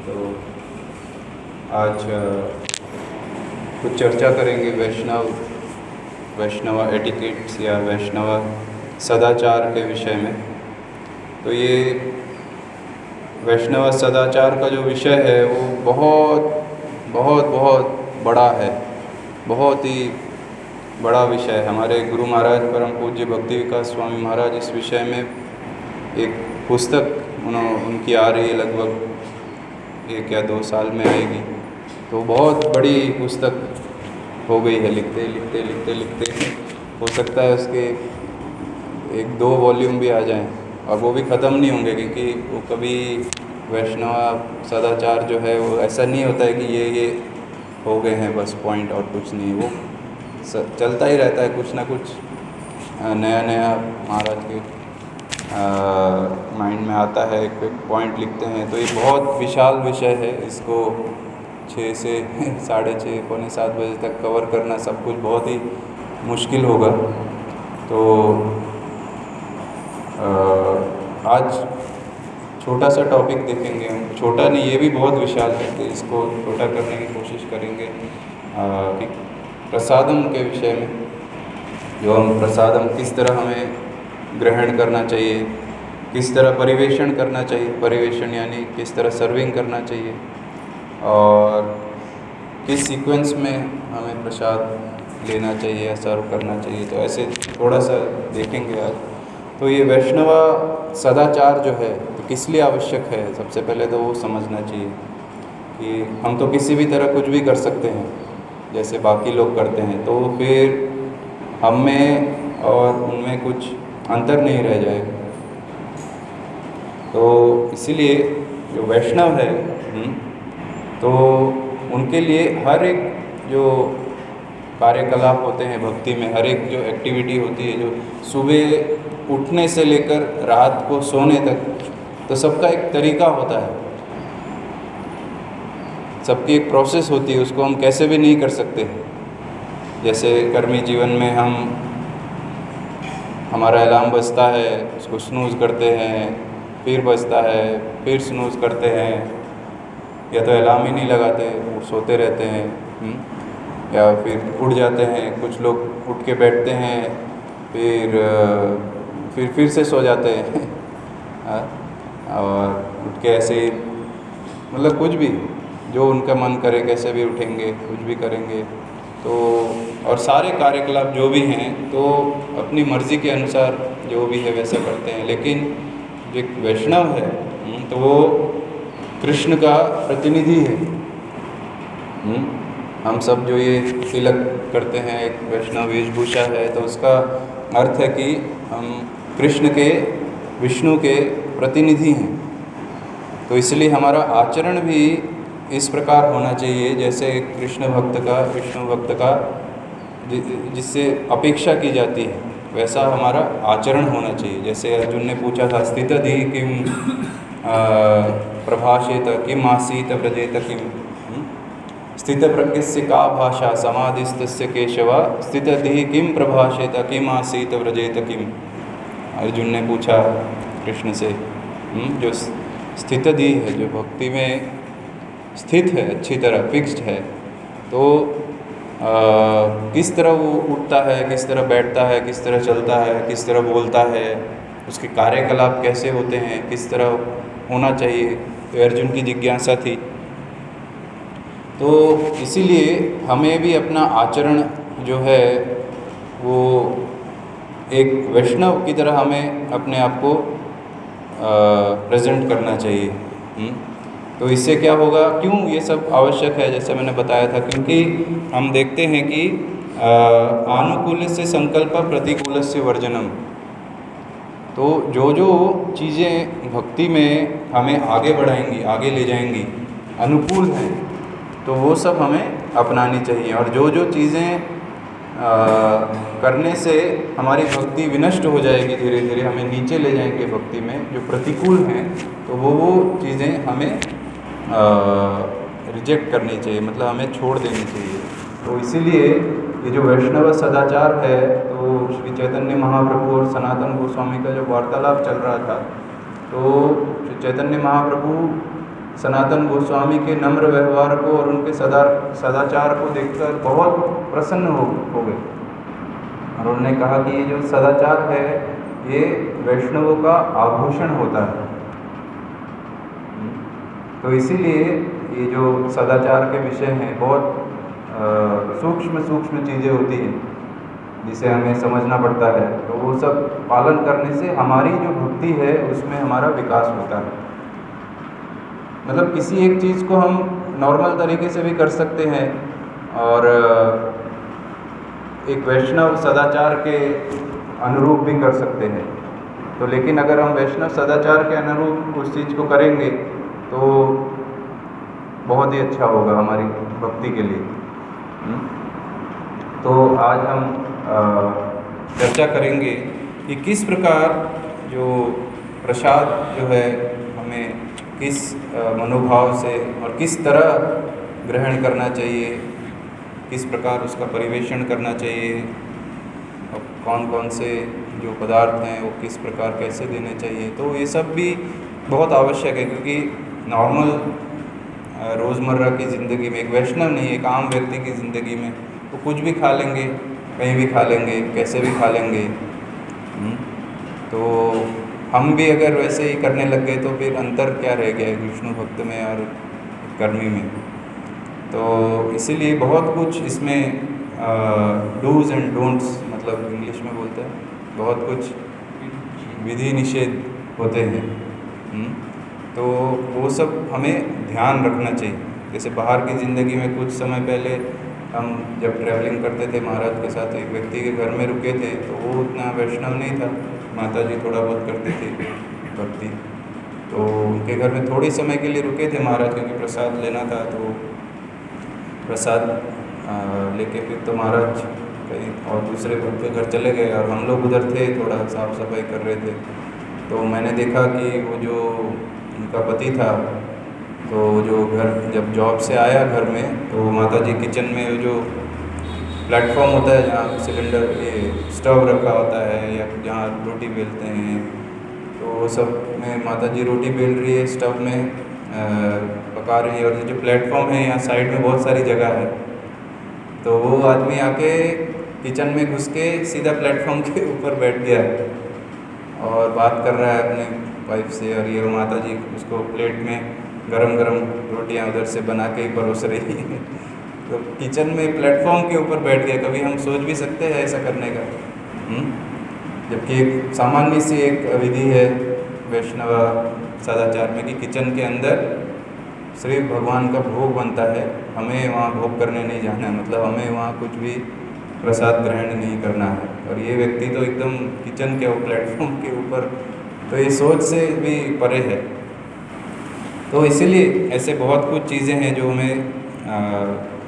तो आज कुछ चर्चा करेंगे वैष्णव एटिकेट्स या वैष्णव सदाचार के विषय में। तो ये वैष्णव सदाचार का जो विषय है वो बहुत बहुत बहुत बड़ा है, बहुत ही बड़ा विषय है। हमारे गुरु महाराज परम पूज्य भक्ति विकास स्वामी महाराज इस विषय में एक पुस्तक उनकी आ रही है, लगभग 1 या 2 साल में आएगी। तो बहुत बड़ी पुस्तक हो गई है, लिखते लिखते लिखते लिखते हो सकता है उसके 1-2 वॉल्यूम भी आ जाएं और वो भी ख़त्म नहीं होंगे, क्योंकि वो कभी वैष्णव सदाचार जो है वो ऐसा नहीं होता है कि ये हो गए हैं बस पॉइंट और कुछ नहीं। वो चलता ही रहता है, कुछ ना कुछ नया नया महाराज के माइंड में आता है, एक पॉइंट लिखते हैं। तो ये बहुत विशाल विषय है, इसको 6 से 6:30 पौने 7 बजे तक कवर करना सब कुछ बहुत ही मुश्किल होगा। तो आज छोटा सा टॉपिक देखेंगे हम, छोटा नहीं, ये भी बहुत विशाल है, तो इसको छोटा करने की कोशिश करेंगे कि प्रसादम के विषय में, जो हम प्रसादम किस तरह हमें ग्रहण करना चाहिए, किस तरह परिवेषण करना चाहिए, परिवेषण यानी किस तरह सर्विंग करना चाहिए, और किस सीक्वेंस में हमें प्रसाद लेना चाहिए या सर्व करना चाहिए। तो ऐसे थोड़ा सा देखेंगे आज। तो ये वैष्णव सदाचार जो है तो किस लिए आवश्यक है, सबसे पहले तो वो समझना चाहिए कि हम तो किसी भी तरह कुछ भी कर सकते हैं जैसे बाकी लोग करते हैं, तो फिर हम में और उनमें कुछ अंतर नहीं रह जाएगा। तो इसीलिए जो वैष्णव है तो उनके लिए हर एक जो कार्यकलाप होते हैं भक्ति में, हर एक जो एक्टिविटी होती है, जो सुबह उठने से लेकर रात को सोने तक, तो सबका एक तरीका होता है, सबकी एक प्रोसेस होती है, उसको हम कैसे भी नहीं कर सकते। जैसे कर्मी जीवन में हमारा अलार्म बजता है, उसको स्नूज़ करते हैं, फिर बजता है, फिर स्नूज़ करते हैं, या तो अलार्म ही नहीं लगाते, वो सोते रहते हैं, या फिर उठ जाते हैं। कुछ लोग उठ के बैठते हैं, फिर से सो जाते हैं और उठ के ऐसे ही, मतलब कुछ भी जो उनका मन करे कैसे भी उठेंगे, कुछ भी करेंगे। तो और सारे कार्यकलाप जो भी हैं तो अपनी मर्ज़ी के अनुसार जो भी है वैसा करते हैं। लेकिन जो एक वैष्णव है तो वो कृष्ण का प्रतिनिधि है। हम सब जो ये तिलक करते हैं, एक वैष्णव वेशभूषा है, तो उसका अर्थ है कि हम कृष्ण के, विष्णु के प्रतिनिधि हैं। तो इसलिए हमारा आचरण भी इस प्रकार होना चाहिए जैसे कृष्ण भक्त का, विष्णु भक्त का जिससे अपेक्षा की जाती है वैसा हमारा आचरण होना चाहिए। जैसे अर्जुन ने पूछा था, स्थितधि किम प्रभाषेत किम आसीत व्रजेत किम, स्थितप्रज्ञस्य का भाषा समाधिस्तस्य केशव, स्थितधि किम प्रभाषेत किम आसीत व्रजेत किम। अर्जुन ने पूछा कृष्ण से, जो स्थितधि है, जो भक्ति में स्थित है, अच्छी तरह फिक्स्ड है, तो किस तरह वो उठता है, किस तरह बैठता है, किस तरह चलता है, किस तरह बोलता है, उसके कार्यकलाप कैसे होते हैं, किस तरह होना चाहिए। तो अर्जुन की जिज्ञासा थी। तो इसीलिए हमें भी अपना आचरण जो है वो एक वैष्णव की तरह हमें अपने आप को प्रेजेंट करना चाहिए। तो इससे क्या होगा, क्यों ये सब आवश्यक है, जैसे मैंने बताया था, क्योंकि हम देखते हैं कि आनुकूल से संकल्प प्रतिकूल से वर्जनम। तो जो जो चीज़ें भक्ति में हमें आगे बढ़ाएंगी, आगे ले जाएंगी, अनुकूल हैं, तो वो सब हमें अपनानी चाहिए। और जो जो चीज़ें करने से हमारी भक्ति विनष्ट हो जाएगी, धीरे धीरे हमें नीचे ले जाएंगे भक्ति में, जो प्रतिकूल हैं, तो वो चीज़ें हमें रिजेक्ट करनी चाहिए, मतलब हमें छोड़ देनी चाहिए। तो इसीलिए ये जो वैष्णव सदाचार है, तो श्री चैतन्य महाप्रभु और सनातन गोस्वामी का जो वार्तालाप चल रहा था, तो श्री चैतन्य महाप्रभु सनातन गोस्वामी के नम्र व्यवहार को और उनके सदाचार को देखकर बहुत प्रसन्न हो गए। और उन्होंने कहा कि ये जो सदाचार है ये वैष्णवों का आभूषण होता है। तो इसीलिए ये जो सदाचार के विषय हैं बहुत सूक्ष्म चीज़ें होती हैं जिसे हमें समझना पड़ता है। तो वो सब पालन करने से हमारी जो भक्ति है उसमें हमारा विकास होता है। मतलब किसी एक चीज़ को हम नॉर्मल तरीके से भी कर सकते हैं और एक वैष्णव सदाचार के अनुरूप भी कर सकते हैं। तो लेकिन अगर हम वैष्णव सदाचार के अनुरूप उस चीज़ को करेंगे तो बहुत ही अच्छा होगा हमारी भक्ति के लिए। तो आज हम चर्चा करेंगे कि किस प्रकार जो प्रसाद जो है हमें किस मनोभाव से और किस तरह ग्रहण करना चाहिए, किस प्रकार उसका परिवेषण करना चाहिए और कौन कौन से जो पदार्थ हैं वो किस प्रकार कैसे देने चाहिए। तो ये सब भी बहुत आवश्यक है क्योंकि नॉर्मल रोज़मर्रा की ज़िंदगी में एक वैष्णव नहीं, एक आम व्यक्ति की ज़िंदगी में वो कुछ भी खा लेंगे, कहीं भी खा लेंगे, कैसे भी खा लेंगे। तो हम भी अगर वैसे ही करने लग गए तो फिर अंतर क्या रह गया विष्णु भक्त में और कर्मी में। तो इसीलिए बहुत कुछ इसमें डूज एंड डोंट्स मतलब इंग्लिश में बोलते हैं, बहुत कुछ विधि निषेध होते हैं। तो वो सब हमें ध्यान रखना चाहिए। जैसे बाहर की ज़िंदगी में कुछ समय पहले हम जब ट्रैवलिंग करते थे महाराज के साथ, एक व्यक्ति के घर में रुके थे तो वो उतना वैष्णव नहीं था, माता जी थोड़ा बहुत करते थे भक्ति। तो उनके घर में थोड़ी समय के लिए रुके थे महाराज क्योंकि प्रसाद लेना था। तो प्रसाद लेके फिर तो महाराज कहीं और दूसरे भक्त के घर चले गए और हम लोग उधर थे, थोड़ा साफ सफाई कर रहे थे। तो मैंने देखा कि वो जो उनका पति था तो जो घर जब जॉब से आया घर में तो माता जी किचन में जो प्लेटफॉर्म होता है जहाँ सिलेंडर ये स्टोव रखा होता है या जहाँ रोटी बेलते हैं, तो वो सब में माता जी रोटी बेल रही है, स्टोव में पका रही है और ये जो प्लेटफॉर्म है यहाँ साइड में बहुत सारी जगह है। तो वो आदमी आके किचन में घुस के सीधा प्लेटफॉर्म के ऊपर बैठ गया और बात कर रहा है अपने वाइफ से और ये माता जी उसको प्लेट में गरम गरम रोटियां उधर से बना के ही परोस रही है। तो किचन में प्लेटफॉर्म के ऊपर बैठ गया। कभी हम सोच भी सकते हैं ऐसा करने का? जबकि एक सामान्य सी एक विधि है वैष्णव सदाचार में कि किचन के अंदर सिर्फ भगवान का भोग बनता है, हमें वहाँ भोग करने नहीं जाना है, मतलब हमें वहाँ कुछ भी प्रसाद ग्रहण नहीं करना है। और ये व्यक्ति तो एकदम किचन के प्लेटफॉर्म के ऊपर, तो ये सोच से भी परे है। तो इसीलिए ऐसे बहुत कुछ चीज़ें हैं जो हमें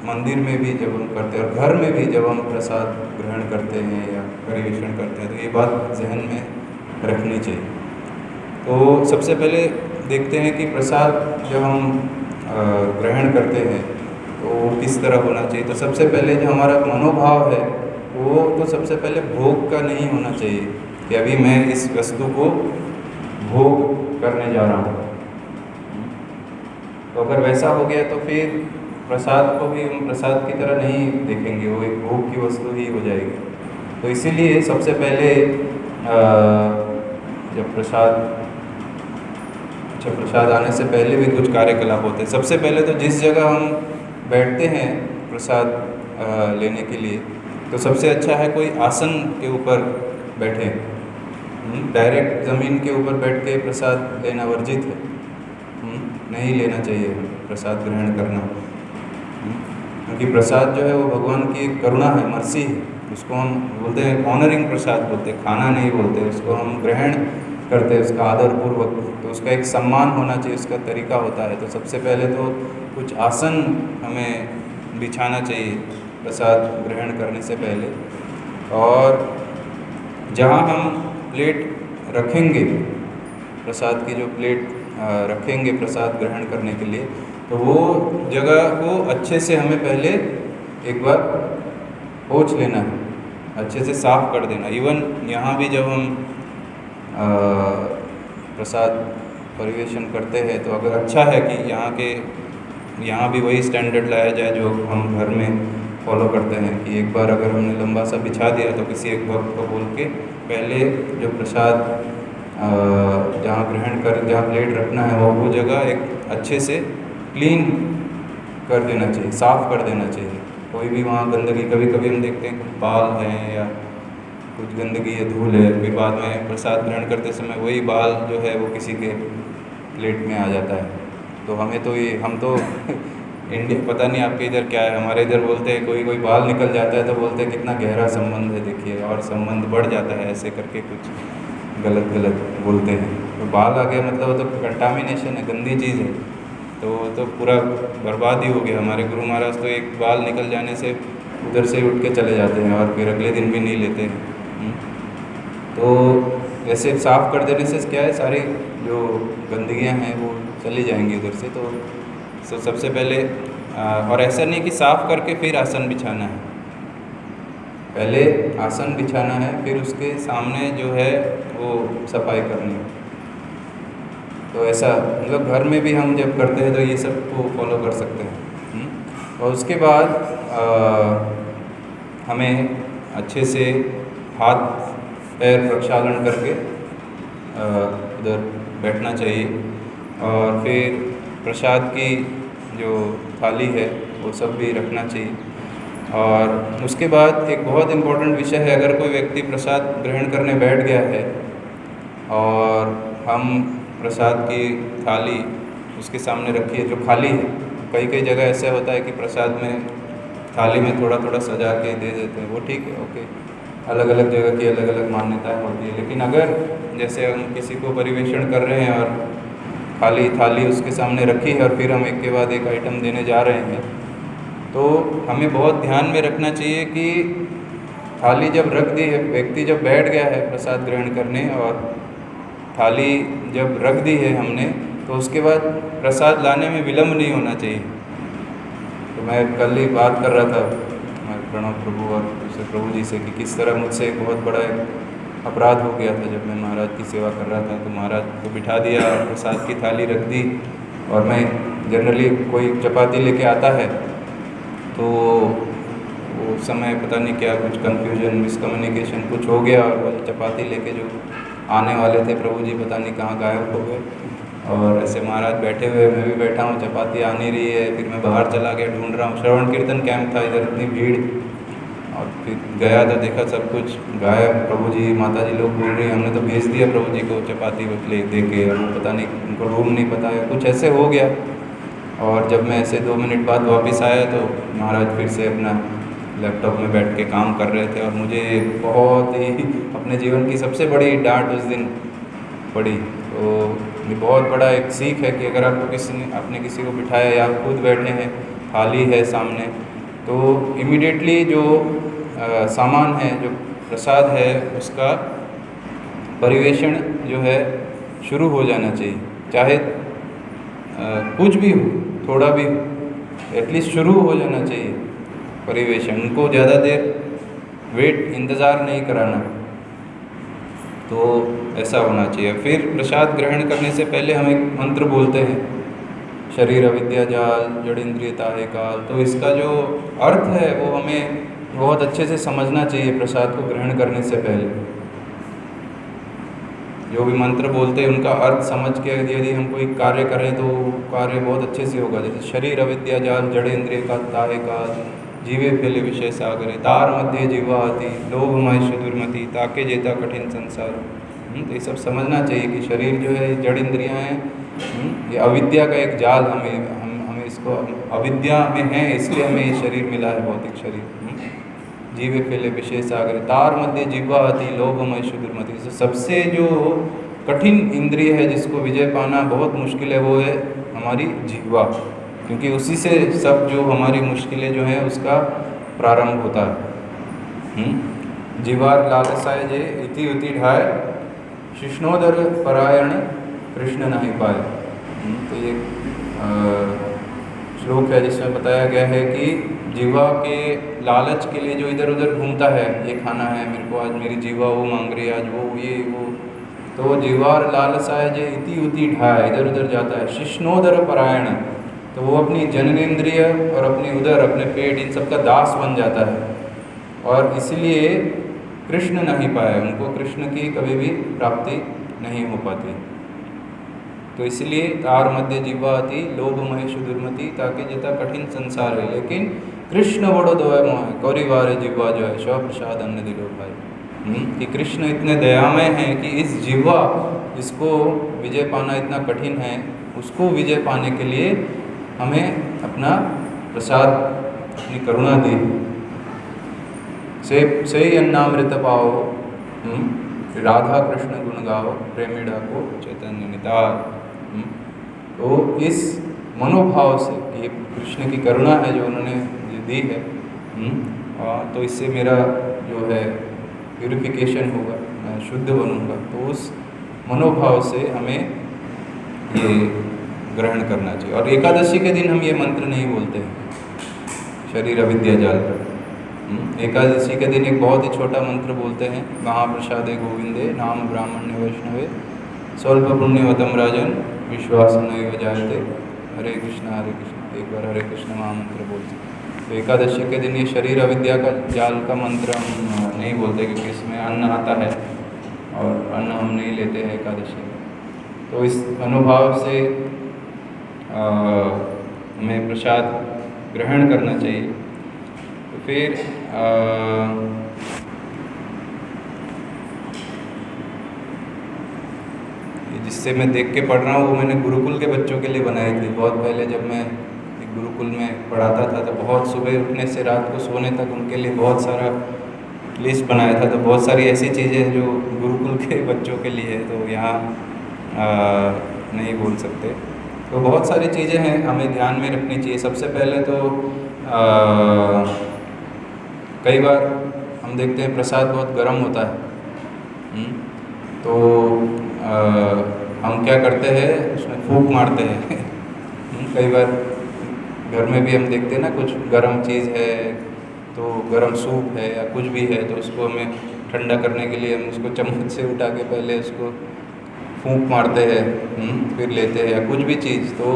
मंदिर में भी जब हम करते हैं और घर में भी जब हम प्रसाद ग्रहण करते हैं या परिवेषण करते हैं तो ये बात जहन में रखनी चाहिए। तो सबसे पहले देखते हैं कि प्रसाद जब हम ग्रहण करते हैं तो किस तरह होना चाहिए। तो सबसे पहले जो हमारा मनोभाव है वो तो सबसे पहले भोग का नहीं होना चाहिए कि अभी मैं इस वस्तु को भोग करने जा रहा हूँ। तो अगर वैसा हो गया तो फिर प्रसाद को भी हम प्रसाद की तरह नहीं देखेंगे, वो एक भोग की वस्तु ही हो जाएगी। तो इसीलिए सबसे पहले जब प्रसाद आने से पहले भी कुछ कार्यकलाप होते हैं। सबसे पहले तो जिस जगह हम बैठते हैं प्रसाद लेने के लिए तो सबसे अच्छा है कोई आसन के ऊपर बैठे। डायरेक्ट ज़मीन के ऊपर बैठ के प्रसाद लेना वर्जित है, नहीं लेना चाहिए प्रसाद ग्रहण करना। क्योंकि प्रसाद जो है वो भगवान की एक करुणा है, मर्सी है। उसको हम बोलते हैं ऑनरिंग प्रसाद बोलते हैं, खाना नहीं बोलते, उसको हम ग्रहण करते हैं उसका आदरपूर्वक। तो उसका एक सम्मान होना चाहिए, उसका तरीका होता है। तो सबसे पहले तो कुछ आसन हमें बिछाना चाहिए प्रसाद ग्रहण करने से पहले। और जहाँ हम प्लेट रखेंगे, प्रसाद की जो प्लेट रखेंगे प्रसाद ग्रहण करने के लिए, तो वो जगह को अच्छे से हमें पहले एक बार पोंछ लेना है, अच्छे से साफ़ कर देना। इवन यहाँ भी जब हम प्रसाद परिवेशन करते हैं तो अगर अच्छा है कि यहाँ भी वही स्टैंडर्ड लाया जाए जो हम घर में फॉलो करते हैं कि एक बार अगर हमने लंबा सा बिछा दिया तो किसी एक भक्त को बोल के पहले जो प्रसाद जहाँ प्लेट रखना है वो जगह एक अच्छे से क्लीन कर देना चाहिए, साफ़ कर देना चाहिए। कोई भी वहाँ गंदगी, कभी कभी हम देखते हैं कुछ बाल हैं या कुछ गंदगी है, धूल है, फिर बाद में प्रसाद ग्रहण करते समय वही बाल जो है वो किसी के प्लेट में आ जाता है। तो हमें तो ये हम तो इंडिया, पता नहीं आपके इधर क्या है, हमारे इधर बोलते हैं कोई बाल निकल जाता है तो बोलते हैं कितना गहरा संबंध है देखिए, और संबंध बढ़ जाता है, ऐसे करके कुछ गलत बोलते हैं। तो बाल आ गया मतलब वो तो कंटामिनेशन है, गंदी चीज़ है, तो पूरा बर्बाद ही हो गया। हमारे गुरु महाराज तो एक बाल निकल जाने से उधर से उठ के चले जाते हैं और फिर अगले दिन भी नहीं लेते हैं। तो ऐसे साफ़ कर देने से क्या है, सारी जो गंदगियाँ हैं वो चली जाएंगी उधर से। तो सबसे पहले और ऐसा नहीं कि साफ़ करके फिर आसन बिछाना है, पहले आसन बिछाना है फिर उसके सामने जो है वो सफाई करनी है। तो ऐसा मतलब घर में भी हम जब करते हैं तो ये सब को फॉलो कर सकते हैं। और उसके बाद हमें अच्छे से हाथ पैर प्रक्षालन करके उधर बैठना चाहिए, और फिर प्रसाद की जो थाली है वो सब भी रखना चाहिए। और उसके बाद एक बहुत इम्पोर्टेंट विषय है, अगर कोई व्यक्ति प्रसाद ग्रहण करने बैठ गया है और हम प्रसाद की थाली उसके सामने रखी है जो खाली है, कई जगह ऐसा होता है कि प्रसाद में थाली में थोड़ा थोड़ा सजा के दे देते हैं, वो ठीक है, ओके, अलग अलग जगह की अलग अलग मान्यताएं होती है। लेकिन अगर जैसे हम किसी को परिवेषण कर रहे हैं और खाली थाली उसके सामने रखी है और फिर हम एक के बाद एक आइटम देने जा रहे हैं, तो हमें बहुत ध्यान में रखना चाहिए कि थाली जब रख दी है, व्यक्ति जब बैठ गया है प्रसाद ग्रहण करने और थाली जब रख दी है हमने, तो उसके बाद प्रसाद लाने में विलम्ब नहीं होना चाहिए। तो मैं कल ही बात कर रहा था प्रणव प्रभु और दूसरे प्रभु जी से कि किस तरह मुझसे एक बहुत बड़ा एक अपराध हो गया था जब मैं महाराज की सेवा कर रहा था। तो महाराज को बिठा दिया, प्रसाद की थाली रख दी, और मैं जनरली कोई चपाती लेके आता है तो उस समय पता नहीं क्या कुछ कन्फ्यूजन, मिसकम्युनिकेशन कुछ हो गया, और वो चपाती लेके जो आने वाले थे प्रभु जी पता नहीं कहाँ गायब हो गए। और ऐसे महाराज बैठे हुए, मैं भी बैठा हूँ, चपाती आ नहीं रही है। फिर मैं बाहर चला गया, ढूंढ रहा हूँ, श्रवण कीर्तन कैंप था इधर, इतनी भीड़, और फिर गया तो देखा सब कुछ गायब। प्रभु जी माता जी लोग बोल रही हैं, हमने तो भेज दिया प्रभु जी को चपाती ले दे के, और पता नहीं उनको रूम नहीं पता है, कुछ ऐसे हो गया। और जब मैं ऐसे 2 मिनट बाद वापस आया तो महाराज फिर से अपना लैपटॉप में बैठ के काम कर रहे थे, और मुझे बहुत ही अपने जीवन की सबसे बड़ी डांट उस दिन पड़ी। तो ये बहुत बड़ा एक सीख है कि अगर आपको आपने किसी को बिठाया या आप खुद बैठे हैं, थाली है सामने, तो इमीडिएटली जो सामान है, जो प्रसाद है, उसका परिवेषण जो है शुरू हो जाना चाहिए, चाहे कुछ भी हो, थोड़ा भी हो, एटलीस्ट शुरू हो जाना चाहिए परिवेषण। उनको ज़्यादा देर इंतज़ार नहीं कराना, तो ऐसा होना चाहिए। फिर प्रसाद ग्रहण करने से पहले हम एक मंत्र बोलते हैं, शरीर अविद्या जाल जड़ इंद्रिय ताहे काल। तो इसका जो अर्थ है वो हमें बहुत अच्छे से समझना चाहिए प्रसाद को ग्रहण करने से पहले। जो भी मंत्र बोलते हैं उनका अर्थ समझ के यदि हम कोई कार्य करें तो कार्य बहुत अच्छे से होगा। जैसे शरीर अविद्या जाल जड़ इंद्रिय का ताहे काल, जीवे फैले विषय सागरे, तार मध्य जीवा आती, लोभ महेश दुर्मति, ताके जेता कठिन संसार। तो ये सब समझना चाहिए कि शरीर जो है जड़ इंद्रियां हैं, ये अविद्या का एक जाल, हमें इसको अविद्या में है इसलिए हमें ये शरीर मिला है, भौतिक शरीर। जीवे फैले विषय सागरे, तार मध्य जीवा आती, लोभ महेश दुर्मति। तो सबसे जो कठिन इंद्रिय है जिसको विजय पाना बहुत मुश्किल है, वो है हमारी जीवा, क्योंकि उसी से सब जो हमारी मुश्किलें जो हैं उसका प्रारंभ होता है। जीवार लालसाय जे इति उति ढाय, शिष्णोदर परायण कृष्ण नहीं पाए। तो ये श्लोक है जिसमें बताया गया है कि जीवा के लालच के लिए जो इधर उधर घूमता है, ये खाना है मेरे को, आज मेरी जीवा वो मांग रही है, आज वो ये वो, तो जीवार लालसाय जे इति उति ढाय, इधर उधर जाता है। शिष्णोदर परायण, तो वो अपनी जननेंद्रिय और अपनी उदर, अपने पेट, इन सब का दास बन जाता है और इसलिए कृष्ण नहीं पाए, उनको कृष्ण की कभी भी प्राप्ति नहीं हो पाती। तो इसलिए तार मध्य जीवाति लोभमय सुदुर्मति, ताकि जितना कठिन संसार है लेकिन कृष्ण बड़ो दया मोह कौरी वारे जीवा जो है स्व प्रसाद अन्न दिलो भाई, कि कृष्ण इतने दयामय हैं कि इस जीवा, इसको विजय पाना इतना कठिन है, उसको विजय पाने के लिए हमें अपना प्रसाद, अपनी करुणा दी। से ही अन्नामृत पाओ, राधा कृष्ण गुण गाओ, प्रेमीड़ा को चैतन्य नितार। तो इस मनोभाव से कि ये कृष्ण की करुणा है जो उन्होंने दी है, तो इससे मेरा जो है प्यूरिफिकेशन होगा, मैं शुद्ध बनूंगा। तो उस मनोभाव से हमें ये ग्रहण करना चाहिए। और एकादशी के दिन हम ये मंत्र नहीं बोलते हैं शरीर अविद्या जाल पर। एकादशी के दिन एक बहुत ही छोटा मंत्र बोलते हैं, महाप्रसादे गोविंदे नाम ब्राह्मण्य वैष्णवे स्वल्प पुण्यवतम राजन विश्वास नैव जायते, हरे कृष्ण। एक बार हरे कृष्ण महामंत्र बोलते हैं। तो एकादशी के दिन ये शरीर अविद्या का जाल का मंत्र हम नहीं बोलते, क्योंकि इसमें अन्न आता है और अन्न हम नहीं लेते हैं एकादशी में। तो इस अनुभव से हमें प्रसाद ग्रहण करना चाहिए। तो फिर जिससे मैं देख के पढ़ रहा हूँ वो मैंने गुरुकुल के बच्चों के लिए बनाई थी बहुत पहले। जब मैं एक गुरुकुल में पढ़ाता था तो बहुत सुबह उठने से रात को सोने तक उनके लिए बहुत सारा लिस्ट बनाया था। तो बहुत सारी ऐसी चीज़ें जो गुरुकुल के बच्चों के लिए है, तो यहाँ नहीं बोल सकते। तो बहुत सारी चीज़ें हैं हमें ध्यान में रखनी चाहिए। सबसे पहले तो कई बार हम देखते हैं प्रसाद बहुत गर्म होता है, तो हम क्या करते हैं उसमें फूंक मारते हैं। कई बार घर में भी हम देखते हैं ना, कुछ गर्म चीज़ है तो गर्म सूप है या कुछ भी है तो उसको हमें ठंडा करने के लिए हम उसको चम्मच से उठा के पहले उसको फूंक मारते हैं, फिर लेते हैं या कुछ भी चीज़। तो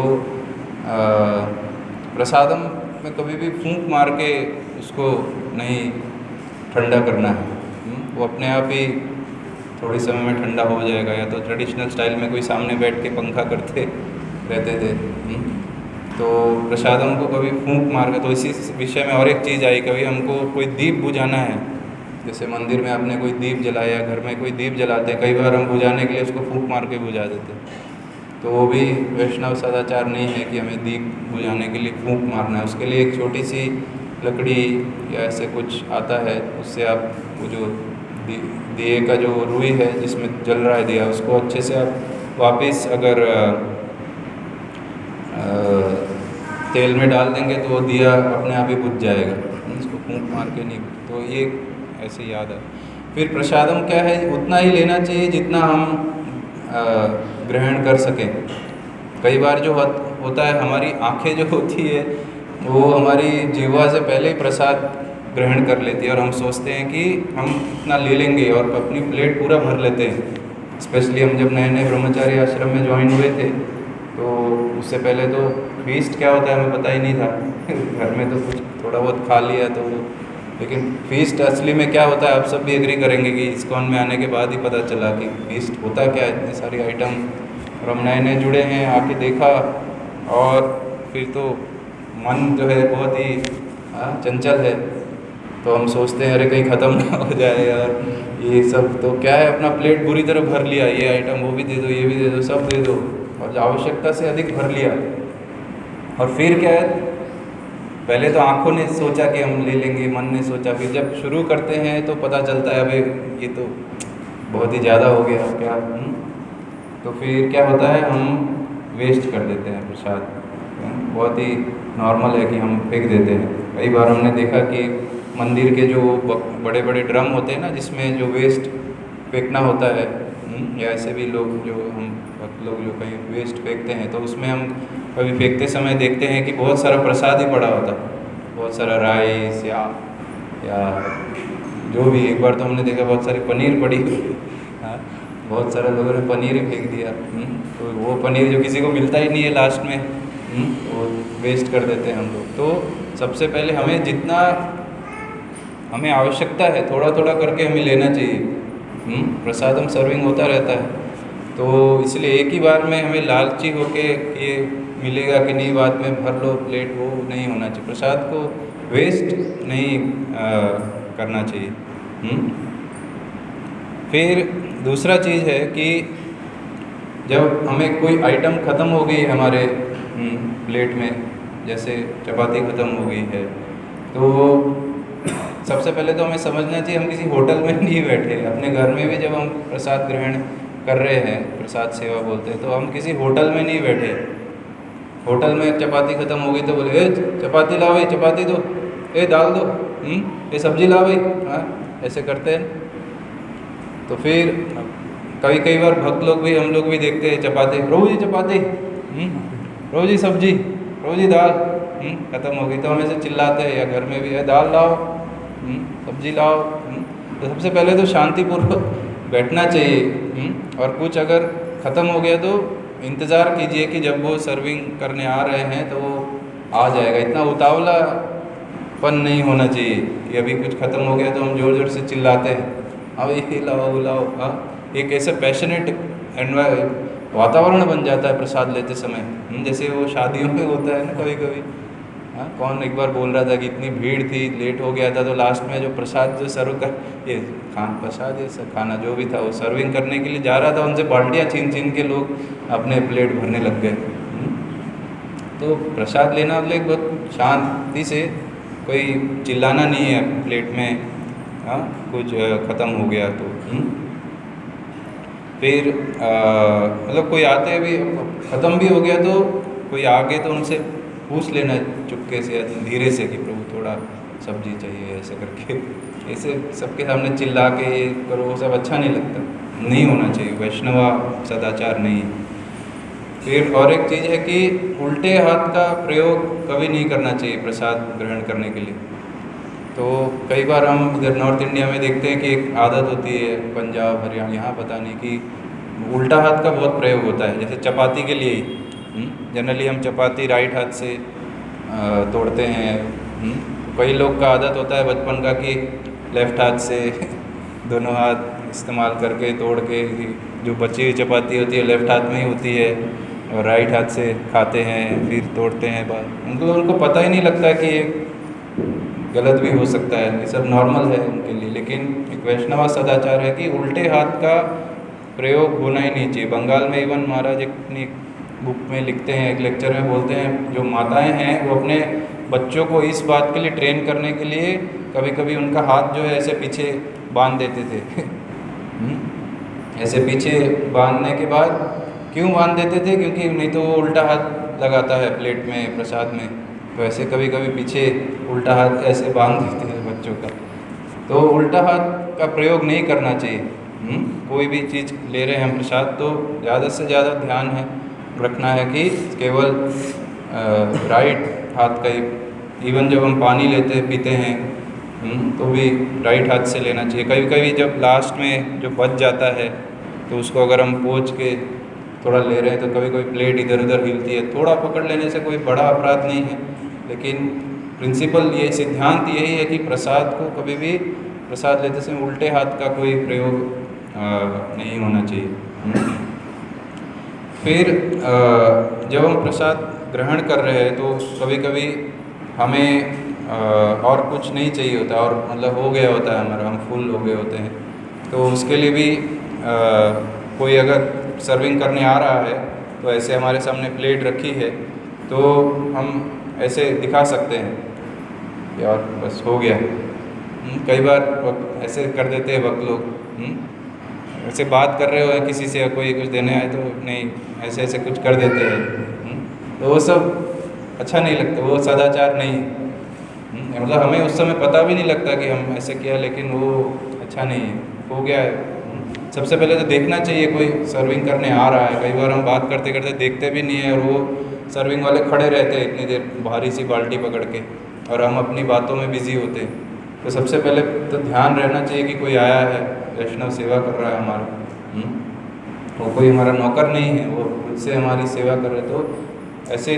प्रसादम में कभी भी फूंक मार के उसको नहीं ठंडा करना है। वो अपने आप ही थोड़ी समय में ठंडा हो जाएगा। या तो ट्रेडिशनल स्टाइल में कोई सामने बैठ के पंखा करते रहते थे, तो प्रसादम को कभी फूंक मार के। तो इसी विषय में और एक चीज़ आई, कभी हमको कोई दीप बुझाना है, जैसे मंदिर में आपने कोई दीप जलाया, घर में कोई दीप जलाते, कई बार हम बुझाने के लिए उसको फूंक मार के बुझा देते। तो वो भी वैष्णव सदाचार नहीं है कि हमें दीप बुझाने के लिए फूंक मारना है। उसके लिए एक छोटी सी लकड़ी या ऐसे कुछ आता है, उससे आप वो जो दिए का जो रुई है जिसमें जल रहा है दिया, उसको अच्छे से आप वापस अगर तेल में डाल देंगे तो वो दिया अपने आप ही बुझ जाएगा, इसको फूंक मार के नहीं। तो ये ऐसे याद है। फिर प्रसादम क्या है, उतना ही लेना चाहिए जितना हम ग्रहण कर सकें। कई बार जो होता है, हमारी आँखें जो होती है वो हमारी जीवा से पहले ही प्रसाद ग्रहण कर लेती है और हम सोचते हैं कि हम इतना ले लेंगे और अपनी प्लेट पूरा भर लेते हैं। स्पेशली हम जब नए नए ब्रह्मचारी आश्रम में ज्वाइन हुए थे तो उससे पहले तो फीस्ट क्या होता है हमें पता ही नहीं था। घर में तो कुछ थोड़ा बहुत खा लिया तो, लेकिन फीस्ट असली में क्या होता है आप सब भी एग्री करेंगे कि इस्कॉन में आने के बाद ही पता चला कि फीस्ट होता क्या है, इतनी सारी आइटम। और हम नए नए जुड़े हैं, आके देखा और फिर तो मन जो है बहुत ही चंचल है, तो हम सोचते हैं अरे कहीं ख़त्म ना हो जाए यार ये सब। तो क्या है, अपना प्लेट बुरी तरह भर लिया, ये आइटम वो भी दे दो, ये भी दे दो, सब दे दो, और आवश्यकता से अधिक भर लिया। और फिर क्या है, पहले तो आँखों ने सोचा कि हम ले लेंगे, मन ने सोचा, फिर जब शुरू करते हैं तो पता चलता है अबे ये तो बहुत ही ज़्यादा हो गया क्या। तो फिर क्या होता है, हम वेस्ट कर देते हैं प्रसाद। बहुत ही नॉर्मल है कि हम फेंक देते हैं। कई बार हमने देखा कि मंदिर के जो बड़े बड़े ड्रम होते हैं ना, जिसमें जो वेस्ट फेंकना होता है, या ऐसे भी लोग जो हम लोग जो कहीं वेस्ट फेंकते हैं, तो उसमें हम कभी फेंकते समय देखते हैं कि बहुत सारा प्रसाद ही पड़ा होता है, बहुत सारा राइस या जो भी। एक बार तो हमने देखा बहुत सारी पनीर पड़ी हुई, बहुत सारे लोगों ने पनीर ही फेंक दिया। तो वो पनीर जो किसी को मिलता ही नहीं है लास्ट में, वो वेस्ट कर देते हैं हम लोग। तो सबसे पहले हमें जितना हमें आवश्यकता है थोड़ा थोड़ा करके हमें लेना चाहिए। प्रसादम सर्विंग होता रहता है, तो इसलिए एक ही बार में हमें लालची होके ये मिलेगा कि नहीं बाद में भर लो प्लेट, वो नहीं होना चाहिए। प्रसाद को वेस्ट नहीं करना चाहिए। फिर दूसरा चीज़ है कि जब हमें कोई आइटम ख़त्म हो गई हमारे प्लेट में, जैसे चपाती ख़त्म हो गई है, तो सबसे पहले तो हमें समझना चाहिए हम किसी होटल में नहीं बैठे। अपने घर में भी जब हम प्रसाद ग्रहण कर रहे हैं, प्रसाद सेवा बोलते हैं, तो हम किसी होटल में नहीं बैठे। होटल में चपाती ख़त्म हो गई तो बोले ए चपाती ला भाई, चपाती दो, ए दाल दो, ये सब्जी ला भाई, हाँ ऐसे करते हैं। तो फिर कई बार भक्त लोग भी, हम लोग भी देखते हैं चपाती, रोज़ ही चपाती, रोज़ ही सब्जी, रोज़ ही दाल, ख़त्म हो गई तो हम ऐसे चिल्लाते हैं, या घर में भी है दाल लाओ, सब्जी लाओ। तो सबसे पहले तो शांतिपूर्वक बैठना चाहिए, और कुछ अगर ख़त्म हो गया तो इंतज़ार कीजिए कि जब वो सर्विंग करने आ रहे हैं तो वो आ जाएगा। इतना उतावलापन नहीं होना चाहिए कि अभी कुछ ख़त्म हो गया तो हम ज़ोर ज़ोर से चिल्लाते हैं, हाँ ये लाओ वो लाओ। हाँ, एक ऐसा पैशनेट वातावरण बन जाता है प्रसाद लेते समय, जैसे वो शादियों में होता है ना कभी कभी। हाँ, कौन एक बार बोल रहा था कि इतनी भीड़ थी, लेट हो गया था, तो लास्ट में जो प्रसाद जो सर्व कर, ये प्रसाद ये खाना जो भी था वो सर्विंग करने के लिए जा रहा था, उनसे बाल्टियाँ छीन छीन के लोग अपने प्लेट भरने लग गए। तो प्रसाद लेना मतलब बहुत शांति से, कोई चिल्लाना नहीं है प्लेट में, हाँ कुछ ख़त्म हो गया तो। फिर मतलब कोई आते भी, ख़त्म भी हो गया तो कोई आ गए तो उनसे पूछ लेना चुपके से या धीरे से कि प्रभु थोड़ा सब्जी चाहिए, ऐसे करके। ऐसे सबके सामने चिल्ला के ये करो, वो सब अच्छा नहीं लगता, नहीं होना चाहिए, वैष्णवा सदाचार नहीं। फिर और एक चीज़ है कि उल्टे हाथ का प्रयोग कभी नहीं करना चाहिए प्रसाद ग्रहण करने के लिए। तो कई बार हम इधर नॉर्थ इंडिया में देखते हैं कि एक आदत होती है, पंजाब हरियाणा यहाँ पता नहीं, कि उल्टा हाथ का बहुत प्रयोग होता है। जैसे चपाती के लिए ही जनरली हम चपाती राइट हाथ से तोड़ते हैं। कई लोग का आदत होता है बचपन का कि लेफ़्ट हाथ से दोनों हाथ इस्तेमाल करके तोड़ के, जो बची हुई चपाती होती है लेफ़्ट हाथ में ही होती है, और राइट हाथ से खाते हैं, फिर तोड़ते हैं बाद। उनको पता ही नहीं लगता कि ये गलत भी हो सकता है, ये सब नॉर्मल है उनके लिए। लेकिन एक वैष्णवा सदाचार है कि उल्टे हाथ का प्रयोग होना ही नहीं चाहिए। बंगाल में इवन महाराज अपनी बुक में लिखते हैं, एक लेक्चर में बोलते हैं, जो माताएं हैं वो अपने बच्चों को इस बात के लिए ट्रेन करने के लिए कभी कभी उनका हाथ जो है ऐसे पीछे बांध देते थे। ऐसे पीछे बांधने के बाद क्यों बांध देते थे? क्योंकि नहीं तो वो उल्टा हाथ लगाता है प्लेट में प्रसाद में, तो ऐसे कभी कभी पीछे उल्टा हाथ ऐसे बांध देते हैं बच्चों का। तो उल्टा हाथ का प्रयोग नहीं करना चाहिए। कोई भी चीज़ ले रहे हैं हम प्रसाद तो ज़्यादा से ज़्यादा ध्यान है रखना है कि केवल राइट हाथ का ही, इवन जब हम पानी लेते पीते हैं तो भी राइट हाथ से लेना चाहिए। कभी कभी जब लास्ट में जो बच जाता है तो उसको अगर हम पोंछ के थोड़ा ले रहे हैं तो कभी कभी प्लेट इधर उधर हिलती है, थोड़ा पकड़ लेने से कोई बड़ा अपराध नहीं है। लेकिन प्रिंसिपल ये सिद्धांत यही है कि प्रसाद को कभी भी प्रसाद लेते समय उल्टे हाथ का कोई प्रयोग नहीं होना चाहिए। फिर जब हम प्रसाद ग्रहण कर रहे हैं तो कभी कभी हमें और कुछ नहीं चाहिए होता, और मतलब हो गया होता है हमारा, हम फुल हो गए होते हैं, तो उसके लिए भी कोई अगर सर्विंग करने आ रहा है तो ऐसे हमारे सामने प्लेट रखी है तो हम ऐसे दिखा सकते हैं कि और बस हो गया। कई बार ऐसे कर देते हैं वक्त लोग, ऐसे बात कर रहे हो किसी से, कोई कुछ देने आए तो नहीं ऐसे ऐसे कुछ कर देते हैं, तो वो सब अच्छा नहीं लगता, वो सदाचार नहीं। मतलब हमें उस समय पता भी नहीं लगता कि हम ऐसे किया, लेकिन वो अच्छा नहीं है, हो गया है। सबसे पहले तो देखना चाहिए कोई सर्विंग करने आ रहा है। कई बार हम बात करते करते देखते भी नहीं है और वो सर्विंग वाले खड़े रहते हैं इतनी देर भारी सी बाल्टी पकड़ के, और हम अपनी बातों में बिजी होते हैं। तो सबसे पहले तो ध्यान रहना चाहिए कि कोई आया है, वैष्णव सेवा कर रहा है हमारा। वो कोई हमारा नौकर नहीं है, वो खुद से हमारी सेवा कर रहे। तो ऐसे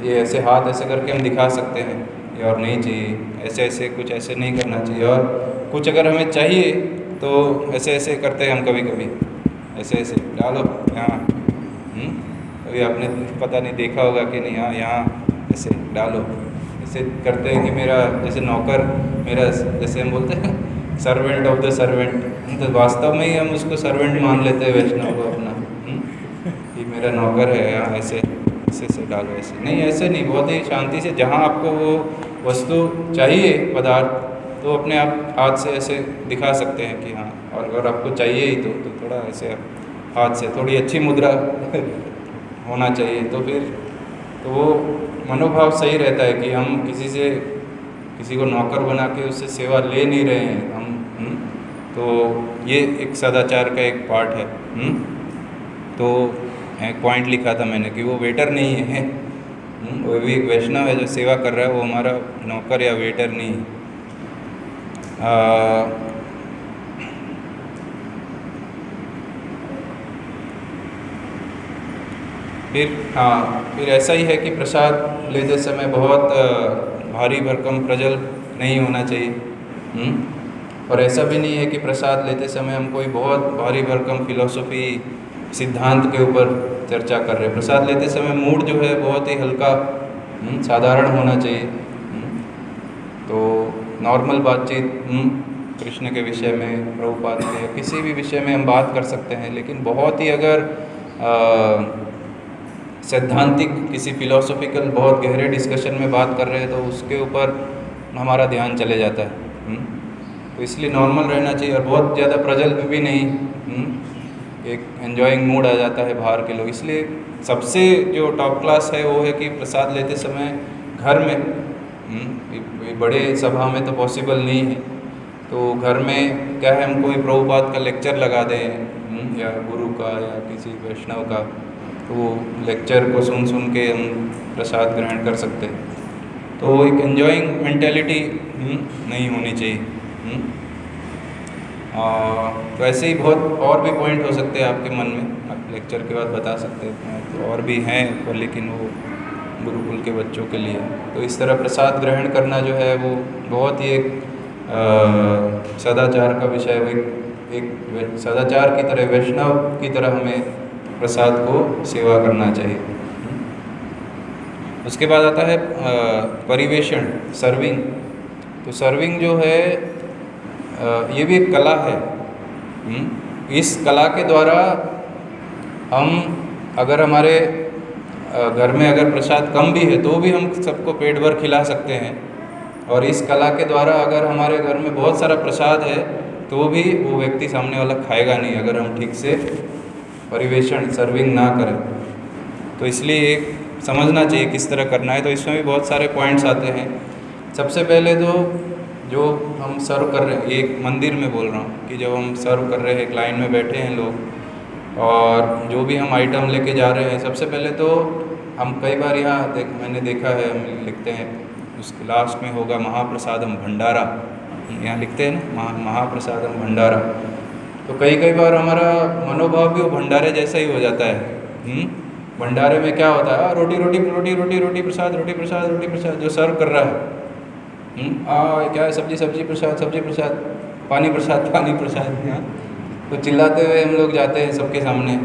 ये ऐसे हाथ ऐसे करके हम दिखा सकते हैं ये, और नहीं चाहिए ऐसे ऐसे, कुछ ऐसे नहीं करना चाहिए। और कुछ अगर हमें चाहिए तो ऐसे ऐसे करते हैं हम कभी कभी, ऐसे ऐसे डालो यहाँ। अभी आपने पता नहीं देखा होगा कि नहीं, हाँ यहाँ ऐसे डालो, ऐसे करते हैं कि मेरा जैसे नौकर, मेरा जैसे हम बोलते हैं सर्वेंट ऑफ द सर्वेंट, तो वास्तव में ही हम उसको सर्वेंट मान लेते हैं वैष्णव को अपना, कि मेरा नौकर है, यहाँ ऐसे ऐसे डालो, ऐसे नहीं, ऐसे नहीं, बहुत ही शांति से। जहाँ आपको वो वस्तु चाहिए पदार्थ, तो अपने आप हाथ से ऐसे दिखा सकते हैं कि हाँ, और अगर आपको चाहिए ही तो थोड़ा ऐसे हाथ से थोड़ी अच्छी मुद्रा होना चाहिए। तो फिर तो वो मनोभाव सही रहता है कि हम किसी को नौकर बना के उससे सेवा ले नहीं रहे हैं हम। तो ये एक सदाचार का एक पार्ट है। तो एक पॉइंट लिखा था मैंने कि वो वेटर नहीं है, वो भी एक वैष्णव है जो सेवा कर रहा है, वो हमारा नौकर या वेटर नहीं। फिर ऐसा ही है कि प्रसाद लेते समय बहुत भारी भरकम प्रजल नहीं होना चाहिए। और ऐसा भी नहीं है कि प्रसाद लेते समय हम कोई बहुत भारी भरकम फिलॉसफी सिद्धांत के ऊपर चर्चा कर रहे हैं। प्रसाद लेते समय मूड जो है बहुत ही हल्का साधारण होना चाहिए। तो नॉर्मल बातचीत कृष्ण के विषय में, प्रभुपाद के, किसी भी विषय में हम बात कर सकते हैं, लेकिन बहुत ही अगर सैद्धांतिक किसी फिलोसॉफिकल बहुत गहरे डिस्कशन में बात कर रहे हैं तो उसके ऊपर हमारा ध्यान चले जाता है। तो इसलिए नॉर्मल रहना चाहिए, और बहुत ज़्यादा प्रजल्प भी नहीं, एक एन्जॉइंग मूड आ जाता है बाहर के लोग। इसलिए सबसे जो टॉप क्लास है वो है कि प्रसाद लेते समय घर में, बड़े सभा में तो पॉसिबल नहीं है, तो घर में क्या है, हम कोई प्रभुपाद का लेक्चर लगा दें या गुरु का या किसी वैष्णव का, तो लेक्चर को सुन के हम प्रसाद ग्रहण कर सकते हैं। तो एक एन्जॉइंग मेंटेलिटी नहीं होनी चाहिए। तो ऐसे ही बहुत और भी पॉइंट हो सकते हैं आपके मन में, आप लेक्चर के बाद बता सकते हैं, तो और भी हैं पर लेकिन वो गुरुकुल के बच्चों के लिए। तो इस तरह प्रसाद ग्रहण करना जो है वो बहुत ही एक सदाचार का विषय है। एक सदाचार की तरह, वैष्णव की तरह हमें प्रसाद को सेवा करना चाहिए। उसके बाद आता है परिवेषण, सर्विंग। तो सर्विंग जो है ये भी एक कला है। इस कला के द्वारा हम, अगर हमारे घर में अगर प्रसाद कम भी है तो भी हम सबको पेट भर खिला सकते हैं, और इस कला के द्वारा अगर हमारे घर में बहुत सारा प्रसाद है तो भी वो व्यक्ति सामने वाला खाएगा नहीं, अगर हम ठीक से परिवेषण, सर्विंग ना करें। तो इसलिए एक समझना चाहिए किस तरह करना है। तो इसमें भी बहुत सारे पॉइंट्स आते हैं। सबसे पहले तो जो हम सर्व कर रहे हैं, एक मंदिर में बोल रहा हूँ कि जब हम सर्व कर रहे हैं, एक लाइन में बैठे हैं लोग, और जो भी हम आइटम लेके जा रहे हैं, सबसे पहले तो हम कई बार यहाँ मैंने देखा है, हम लिखते हैं उसके लास्ट में होगा महाप्रसादम भंडारा, यहाँ लिखते हैं ना महाप्रसादम भंडारा। तो कई बार हमारा मनोभाव भी वो भंडारे जैसा ही हो जाता है। भंडारे में क्या होता है, रोटी रोटी रोटी रोटी रोटी प्रसाद, रोटी प्रसाद, रोटी प्रसाद, जो सर्व कर रहा है क्या है, सब्जी सब्जी प्रसाद, सब्जी प्रसाद, पानी प्रसाद, पानी प्रसाद। तो चिल्लाते हुए हम लोग जाते हैं सबके सामने।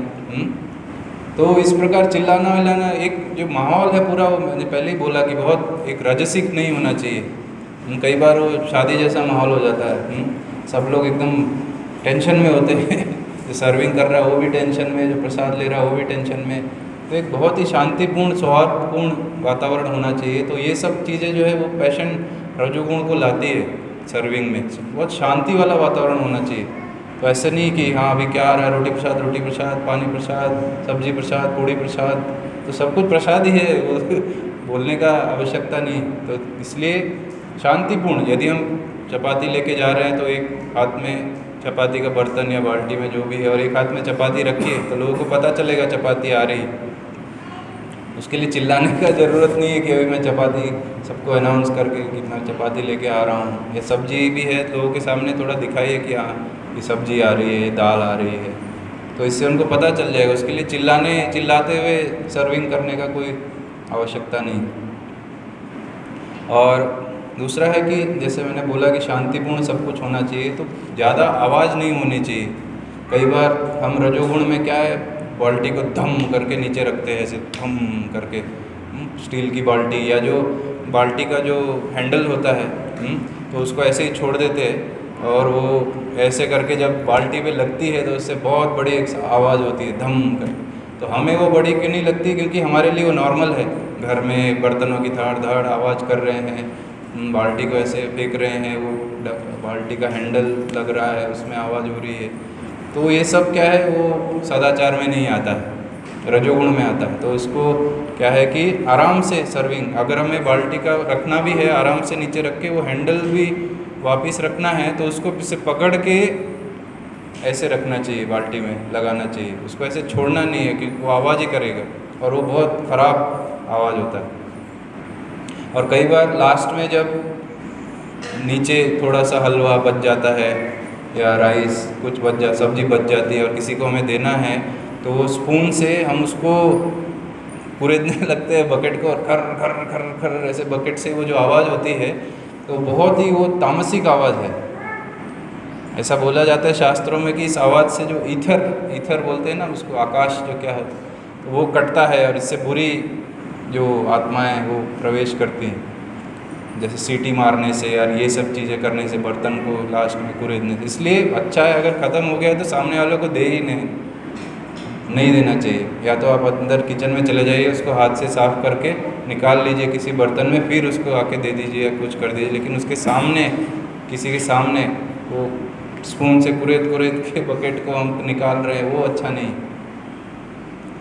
तो इस प्रकार चिल्लाना विल्लाना, एक जो माहौल है पूरा, वो मैंने पहले ही बोला कि बहुत एक रजसिक नहीं होना चाहिए। कई बार वो शादी जैसा माहौल हो जाता है। सब लोग एकदम टेंशन में होते हैं, जो सर्विंग कर रहा है वो भी टेंशन में, जो प्रसाद ले रहा है वो भी टेंशन में। तो एक बहुत ही शांतिपूर्ण, सौहार्दपूर्ण वातावरण होना चाहिए। तो ये सब चीज़ें जो है वो पैशन, रजोगुण को लाती है सर्विंग में। बहुत शांति वाला वातावरण होना चाहिए। तो ऐसा नहीं कि हाँ अभी क्या आ रहा है, रोटी प्रसाद, पानी प्रसाद, सब्जी प्रसाद, पूड़ी प्रसाद, तो सब कुछ प्रसाद ही है, वो बोलने का आवश्यकता नहीं। तो इसलिए शांतिपूर्ण, यदि हम चपाती लेके जा रहे हैं तो एक हाथ में चपाती का बर्तन या बाल्टी में जो भी है, और एक हाथ में चपाती रखिए, तो लोगों को पता चलेगा चपाती आ रही। उसके लिए चिल्लाने का ज़रूरत नहीं है कि अभी मैं चपाती सबको अनाउंस करके कि मैं चपाती लेके आ रहा हूँ। ये सब्जी भी है, लोगों के सामने थोड़ा दिखाइए कि हाँ ये सब्जी आ रही है, दाल आ रही है। तो इससे उनको पता चल जाएगा। उसके लिए चिल्लाते हुए सर्विंग करने का कोई आवश्यकता नहीं। और दूसरा है कि जैसे मैंने बोला कि शांतिपूर्ण सब कुछ होना चाहिए, तो ज़्यादा आवाज़ नहीं होनी चाहिए। कई बार हम रजोगुण में क्या है, बाल्टी को धम करके नीचे रखते हैं, ऐसे धम करके, स्टील की बाल्टी या जो बाल्टी का जो हैंडल होता है, तो उसको ऐसे ही छोड़ देते हैं और वो ऐसे करके जब बाल्टी पे लगती है तो उससे बहुत बड़ी एक आवाज़ होती है धम कर। तो हमें वो बड़ी क्यों नहीं लगती? क्योंकि हमारे लिए वो नॉर्मल है। घर में बर्तनों की धाड़ धाड़ आवाज़ कर रहे हैं, बाल्टी को ऐसे फेंक रहे हैं, वो बाल्टी का हैंडल लग रहा है, उसमें आवाज़ हो रही है। तो ये सब क्या है, वो सदाचार में नहीं आता है, रजोगुण में आता है। तो उसको क्या है कि आराम से सर्विंग, अगर हमें बाल्टी का रखना भी है आराम से नीचे रख के, वो हैंडल भी वापस रखना है तो उसको से पकड़ के ऐसे रखना चाहिए, बाल्टी में लगाना चाहिए, उसको ऐसे छोड़ना नहीं है क्योंकि वो आवाज़ ही करेगा और वो बहुत ख़राब आवाज़ होता है। और कई बार लास्ट में जब नीचे थोड़ा सा हलवा बच जाता है या राइस कुछ सब्जी बच जाती है और किसी को हमें देना है, तो वो स्पून से हम उसको कुरेदने लगते हैं बकेट को, और खर खर खर खर ऐसे बकेट से वो जो आवाज़ होती है तो बहुत ही वो तामसिक आवाज़ है। ऐसा बोला जाता है शास्त्रों में कि इस आवाज़ से जो ईथर बोलते हैं ना उसको, आकाश जो क्या होता है, तो वो कटता है और इससे बुरी जो आत्माएं वो प्रवेश करती हैं, जैसे सीटी मारने से यार ये सब चीज़ें करने से, बर्तन को लास्ट में कुरेदने से। इसलिए अच्छा है अगर ख़त्म हो गया तो सामने वालों को दे ही नहीं देना चाहिए। या तो आप अंदर किचन में चले जाइए, उसको हाथ से साफ़ करके निकाल लीजिए किसी बर्तन में, फिर उसको आके दे दीजिए या कुछ कर दीजिए। लेकिन उसके सामने, किसी के सामने वो स्पून से कुरेद के बकेट को हम निकाल रहे हैं, वो अच्छा नहीं।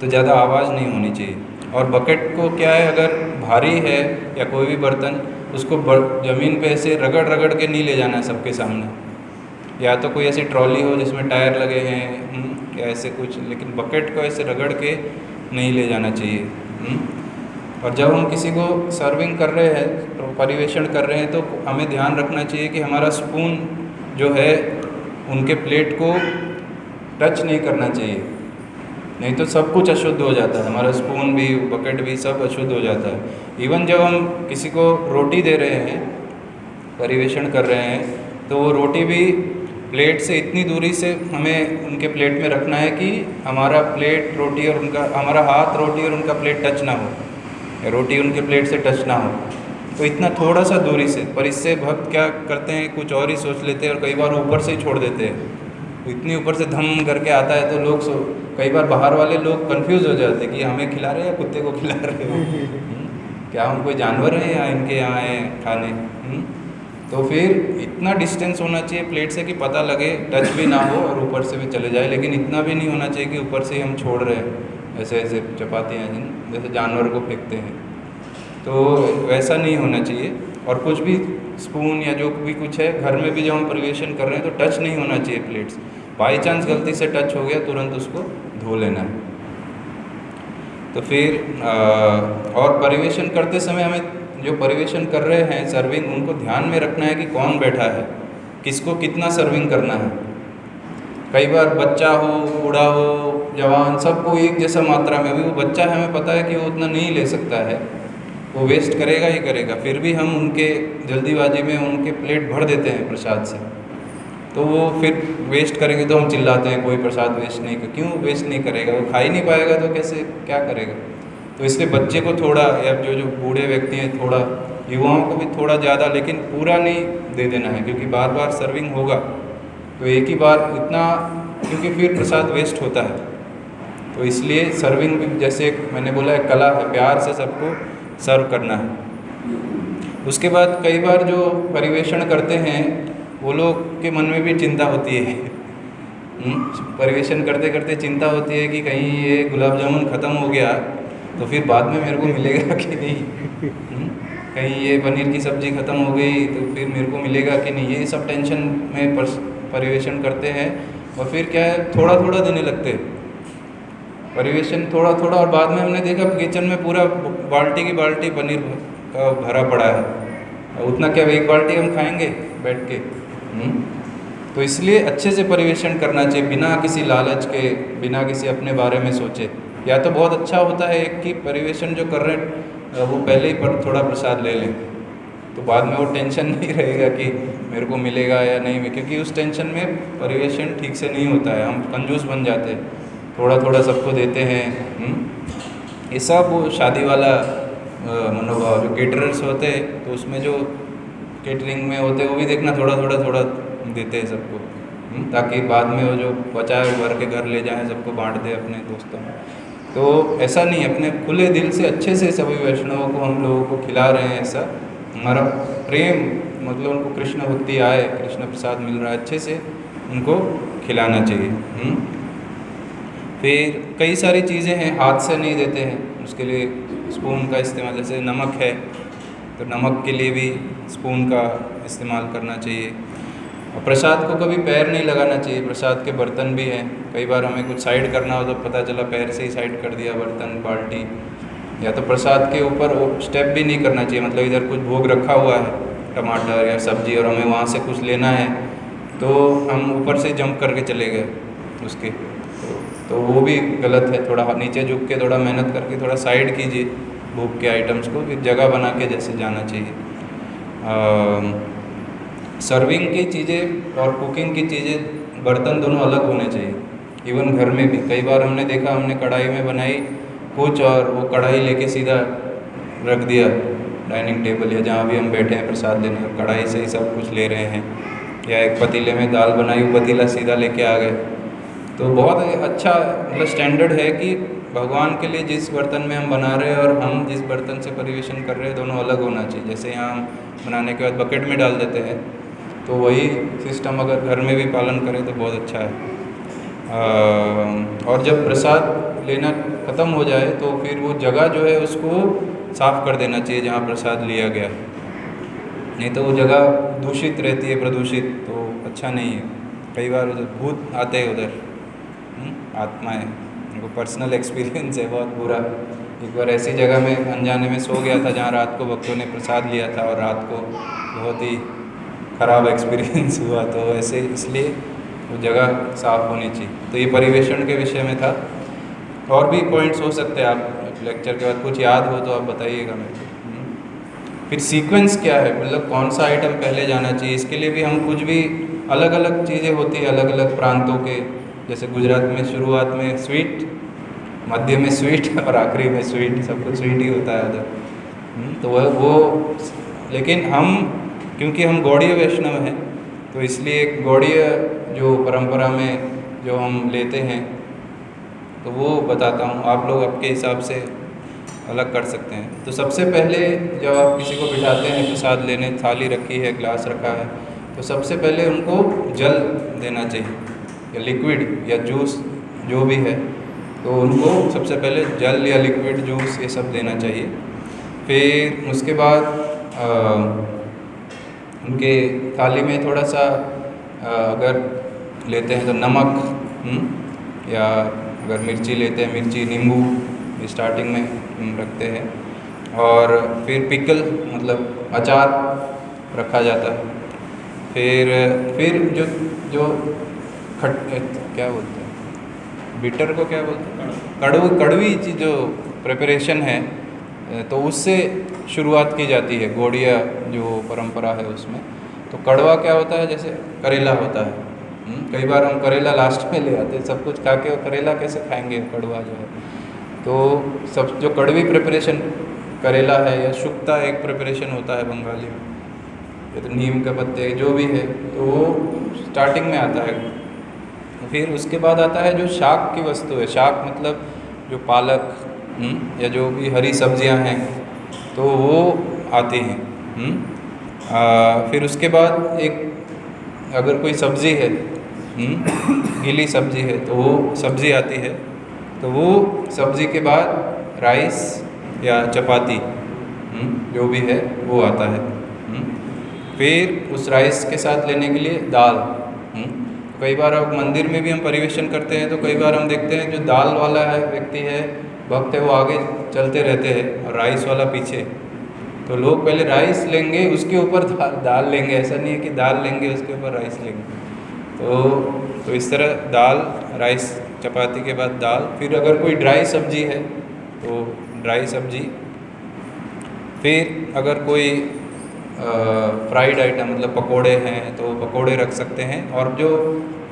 तो ज़्यादा आवाज़ नहीं होनी चाहिए। और बकेट को क्या है, अगर भारी है या कोई भी बर्तन, उसको ज़मीन पे ऐसे रगड़ के नहीं ले जाना है सबके सामने। या तो कोई ऐसी ट्रॉली हो जिसमें टायर लगे हैं या ऐसे कुछ, लेकिन बकेट को ऐसे रगड़ के नहीं ले जाना चाहिए। और जब हम किसी को सर्विंग कर रहे हैं, तो परिवेषण कर रहे हैं, तो हमें ध्यान रखना चाहिए कि हमारा स्पून जो है उनके प्लेट को टच नहीं करना चाहिए, नहीं तो सब कुछ अशुद्ध हो जाता है। हमारा स्पून भी, बकेट भी, सब अशुद्ध हो जाता है। इवन जब हम किसी को रोटी दे रहे हैं, परिवेषण कर रहे हैं, तो वो रोटी भी प्लेट से इतनी दूरी से हमें उनके प्लेट में रखना है कि हमारा प्लेट रोटी और उनका, हमारा हाथ रोटी और उनका प्लेट टच ना हो, या रोटी उनके प्लेट से टच ना हो। तो इतना थोड़ा सा दूरी से। पर इससे भक्त क्या करते हैं, कुछ और ही सोच लेते हैं और कई बार ऊपर से ही छोड़ देते हैं। इतनी ऊपर से धम करके आता है तो लोग कई बार बाहर वाले लोग कंफ्यूज हो जाते हैं कि हमें खिला रहे हैं या कुत्ते को खिला रहे हो, क्या हम कोई जानवर हैं या इनके यहाँ आए खाने। तो फिर इतना डिस्टेंस होना चाहिए प्लेट से कि पता लगे, टच भी ना हो और ऊपर से भी चले जाए। लेकिन इतना भी नहीं होना चाहिए कि ऊपर से ही हम छोड़ रहे हैं ऐसे ऐसे चपातियाँ जैसे जानवर को फेंकते हैं, तो वैसा नहीं होना चाहिए। और कुछ भी स्पून या जो भी कुछ है घर में भी जब हम परिवेषण कर रहे हैं तो टच नहीं होना चाहिए प्लेट्स। बाई चांस गलती से टच हो गया, तुरंत उसको धो लेना है। तो फिर और परिवेषण करते समय हमें जो परिवेषण कर रहे हैं सर्विंग, उनको ध्यान में रखना है कि कौन बैठा है, किसको कितना सर्विंग करना है। कई बार बच्चा हो, बूढ़ा हो, जवान, सबको एक जैसा मात्रा में। अभी वो बच्चा है, हमें पता है कि वो उतना नहीं ले सकता है, वो वेस्ट करेगा ही करेगा, फिर भी हम उनके जल्दीबाजी में उनके प्लेट भर देते हैं प्रसाद से। तो वो फिर वेस्ट करेंगे तो हम चिल्लाते हैं कोई प्रसाद वेस्ट नहीं कर। क्यों वेस्ट नहीं करेगा? वो खा ही नहीं पाएगा तो कैसे क्या करेगा? तो इसलिए बच्चे को थोड़ा, या जो बूढ़े व्यक्ति हैं थोड़ा, युवाओं को भी थोड़ा ज़्यादा, लेकिन पूरा नहीं दे देना है क्योंकि बार बार सर्विंग होगा तो एक ही बार इतना, क्योंकि फिर प्रसाद वेस्ट होता है। तो इसलिए सर्विंग भी, जैसे मैंने बोला, एक कला है, प्यार से सबको सर्व करना है। उसके बाद कई बार जो परिवेषण करते हैं वो लोग के मन में भी चिंता होती है। परिवेषण करते करते चिंता होती है कि कहीं ये गुलाब जामुन ख़त्म हो गया तो फिर बाद में मेरे को मिलेगा कि नहीं, कहीं ये पनीर की सब्ज़ी ख़त्म हो गई तो फिर मेरे को मिलेगा कि नहीं। ये सब टेंशन में परिवेषण करते हैं और फिर क्या है, थोड़ा थोड़ा देने लगते हैं परिवेषण, थोड़ा थोड़ा। और बाद में हमने देखा किचन में पूरा बाल्टी की बाल्टी पनीर का भरा पड़ा है। उतना क्या एक बाल्टी हम खाएंगे बैठ के? तो इसलिए अच्छे से परिवेशन करना चाहिए, बिना किसी लालच के, बिना किसी अपने बारे में सोचे। या तो बहुत अच्छा होता है एक कि परिवेशन जो कर रहे हैं वो पहले ही पर थोड़ा प्रसाद ले लें, तो बाद में वो टेंशन नहीं रहेगा कि मेरे को मिलेगा या नहीं, क्योंकि उस टेंशन में परिवेशन ठीक से नहीं होता है, हम कंजूस बन जाते हैं, थोड़ा थोड़ा सबको देते हैं। ये सब वो शादी वाला मनोभाव, जो केटरर्स होते हैं तो उसमें जो केटरिंग में होते हैं वो भी देखना थोड़ा थोड़ा थोड़ा देते हैं सबको, ताकि बाद में वो जो बचा है भर के घर ले जाएं, सबको बांट दें अपने दोस्तों में। तो ऐसा नहीं, अपने खुले दिल से अच्छे से सभी वैष्णवों को हम लोगों को खिला रहे हैं, ऐसा हमारा प्रेम, मतलब उनको कृष्ण भक्ति आए, कृष्ण प्रसाद मिल रहा है, अच्छे से उनको खिलाना चाहिए। फिर कई सारी चीज़ें हैं हाथ से नहीं देते हैं, उसके लिए स्पून का इस्तेमाल, जैसे नमक है तो नमक के लिए भी स्पून का इस्तेमाल करना चाहिए। और प्रसाद को कभी पैर नहीं लगाना चाहिए, प्रसाद के बर्तन भी हैं, कई बार हमें कुछ साइड करना हो तो पता चला पैर से ही साइड कर दिया बर्तन, बाल्टी। या तो प्रसाद के ऊपर वो स्टेप भी नहीं करना चाहिए, मतलब इधर कुछ भोग रखा हुआ है, टमाटर या सब्जी, और हमें वहाँ से कुछ लेना है तो हम ऊपर से जंप करके चले गए उसके, तो वो भी गलत है। थोड़ा नीचे झुक के थोड़ा मेहनत करके थोड़ा साइड कीजिए भोग के आइटम्स को, फिर जगह बना के जैसे जाना चाहिए। सर्विंग की चीज़ें और कुकिंग की चीज़ें, बर्तन दोनों अलग होने चाहिए। इवन घर में भी कई बार हमने देखा, हमने कढ़ाई में बनाई कुछ और वो कढ़ाई लेके सीधा रख दिया डाइनिंग टेबल या जहाँ भी हम बैठे हैं प्रसाद लेने, और कढ़ाई से ही सब कुछ ले रहे हैं। या एक पतीले में दाल बनाई, वो पतीला सीधा लेके आ गए। तो बहुत अच्छा मतलब स्टैंडर्ड है कि भगवान के लिए जिस बर्तन में हम बना रहे हैं और हम जिस बर्तन से परिवेशन कर रहे हैं दोनों अलग होना चाहिए। जैसे यहाँ हम बनाने के बाद बकेट में डाल देते हैं, तो वही सिस्टम अगर घर में भी पालन करें तो बहुत अच्छा है। और जब प्रसाद लेना ख़त्म हो जाए तो फिर वो जगह जो है उसको साफ़ कर देना चाहिए जहाँ प्रसाद लिया गया, नहीं तो वो जगह दूषित रहती है, प्रदूषित, तो अच्छा नहीं है। कई बार उधर भूत आते हैं, उधर आत्माएं, उनको पर्सनल एक्सपीरियंस है बहुत बुरा। एक बार ऐसी जगह में अनजाने में सो गया था जहाँ रात को भक्तों ने प्रसाद लिया था और रात को बहुत ही ख़राब एक्सपीरियंस हुआ, तो ऐसे इसलिए वो जगह साफ़ होनी चाहिए। तो ये परिवेशन के विषय में था, और भी पॉइंट्स हो सकते हैं, आप लेक्चर के बाद कुछ याद हो तो आप बताइएगा मेरे को। फिर सीक्वेंस क्या है, मतलब कौन सा आइटम पहले जाना चाहिए, इसके लिए भी हम कुछ भी अलग अलग चीज़ें होती है अलग अलग प्रांतों के। जैसे गुजरात में शुरुआत में स्वीट, मध्य में स्वीट और आखिरी में स्वीट, सब कुछ स्वीट ही होता है उधर। तो वो लेकिन हम क्योंकि हम गौड़ीय वैष्णव हैं तो इसलिए गौड़ीय जो परंपरा में जो हम लेते हैं तो वो बताता हूँ, आप लोग आपके हिसाब से अलग कर सकते हैं। तो सबसे पहले जब आप किसी को बिठाते हैं प्रसाद लेने, थाली रखी है, ग्लास रखा है, तो सबसे पहले उनको जल देना चाहिए या लिक्विड या जूस जो भी है, तो उनको सबसे पहले जल या लिक्विड जूस ये सब देना चाहिए। फिर उसके बाद उनके थाली में थोड़ा सा अगर लेते हैं तो नमक, या अगर मिर्ची लेते हैं मिर्ची, नींबू स्टार्टिंग में रखते हैं, और फिर पिकल मतलब अचार रखा जाता है। फिर जो क्या बोलते हैं, बिटर को क्या बोलते हैं, कड़वी चीज़ जो प्रिपरेशन है, तो उससे शुरुआत की जाती है गौड़िया जो परंपरा है उसमें। तो कड़वा क्या होता है, जैसे करेला होता है, कई बार हम करेला लास्ट में ले आते हैं, सब कुछ खा के वो करेला कैसे खाएंगे, कड़वा जो है। तो सब जो कड़वी प्रिपरेशन करेला है, या शुक्ता एक प्रिपरेशन होता है बंगाली में, या तो नीम के पत्ते जो भी है, तो वो स्टार्टिंग में आता है। फिर उसके बाद आता है जो शाक की वस्तु है, शाक मतलब जो पालक या जो भी हरी सब्जियां हैं, तो वो आती हैं। फिर उसके बाद एक अगर कोई सब्ज़ी है, गीली सब्ज़ी है, तो वो सब्ज़ी आती है। तो वो सब्ज़ी के बाद राइस या चपाती जो भी है वो आता है। फिर उस राइस के साथ लेने के लिए दाल। कई बार अब मंदिर में भी हम परिवेशन करते हैं तो कई बार हम देखते हैं जो दाल वाला है व्यक्ति है, भक्त है, वो आगे चलते रहते हैं और राइस वाला पीछे। तो लोग पहले राइस लेंगे, उसके ऊपर दाल लेंगे, ऐसा नहीं है कि दाल लेंगे उसके ऊपर राइस लेंगे। तो इस तरह दाल, राइस, चपाती के बाद दाल, फिर अगर कोई ड्राई सब्जी है तो ड्राई सब्जी, फिर अगर कोई फ्राइड आइटम मतलब पकोड़े हैं तो पकोड़े रख सकते हैं। और जो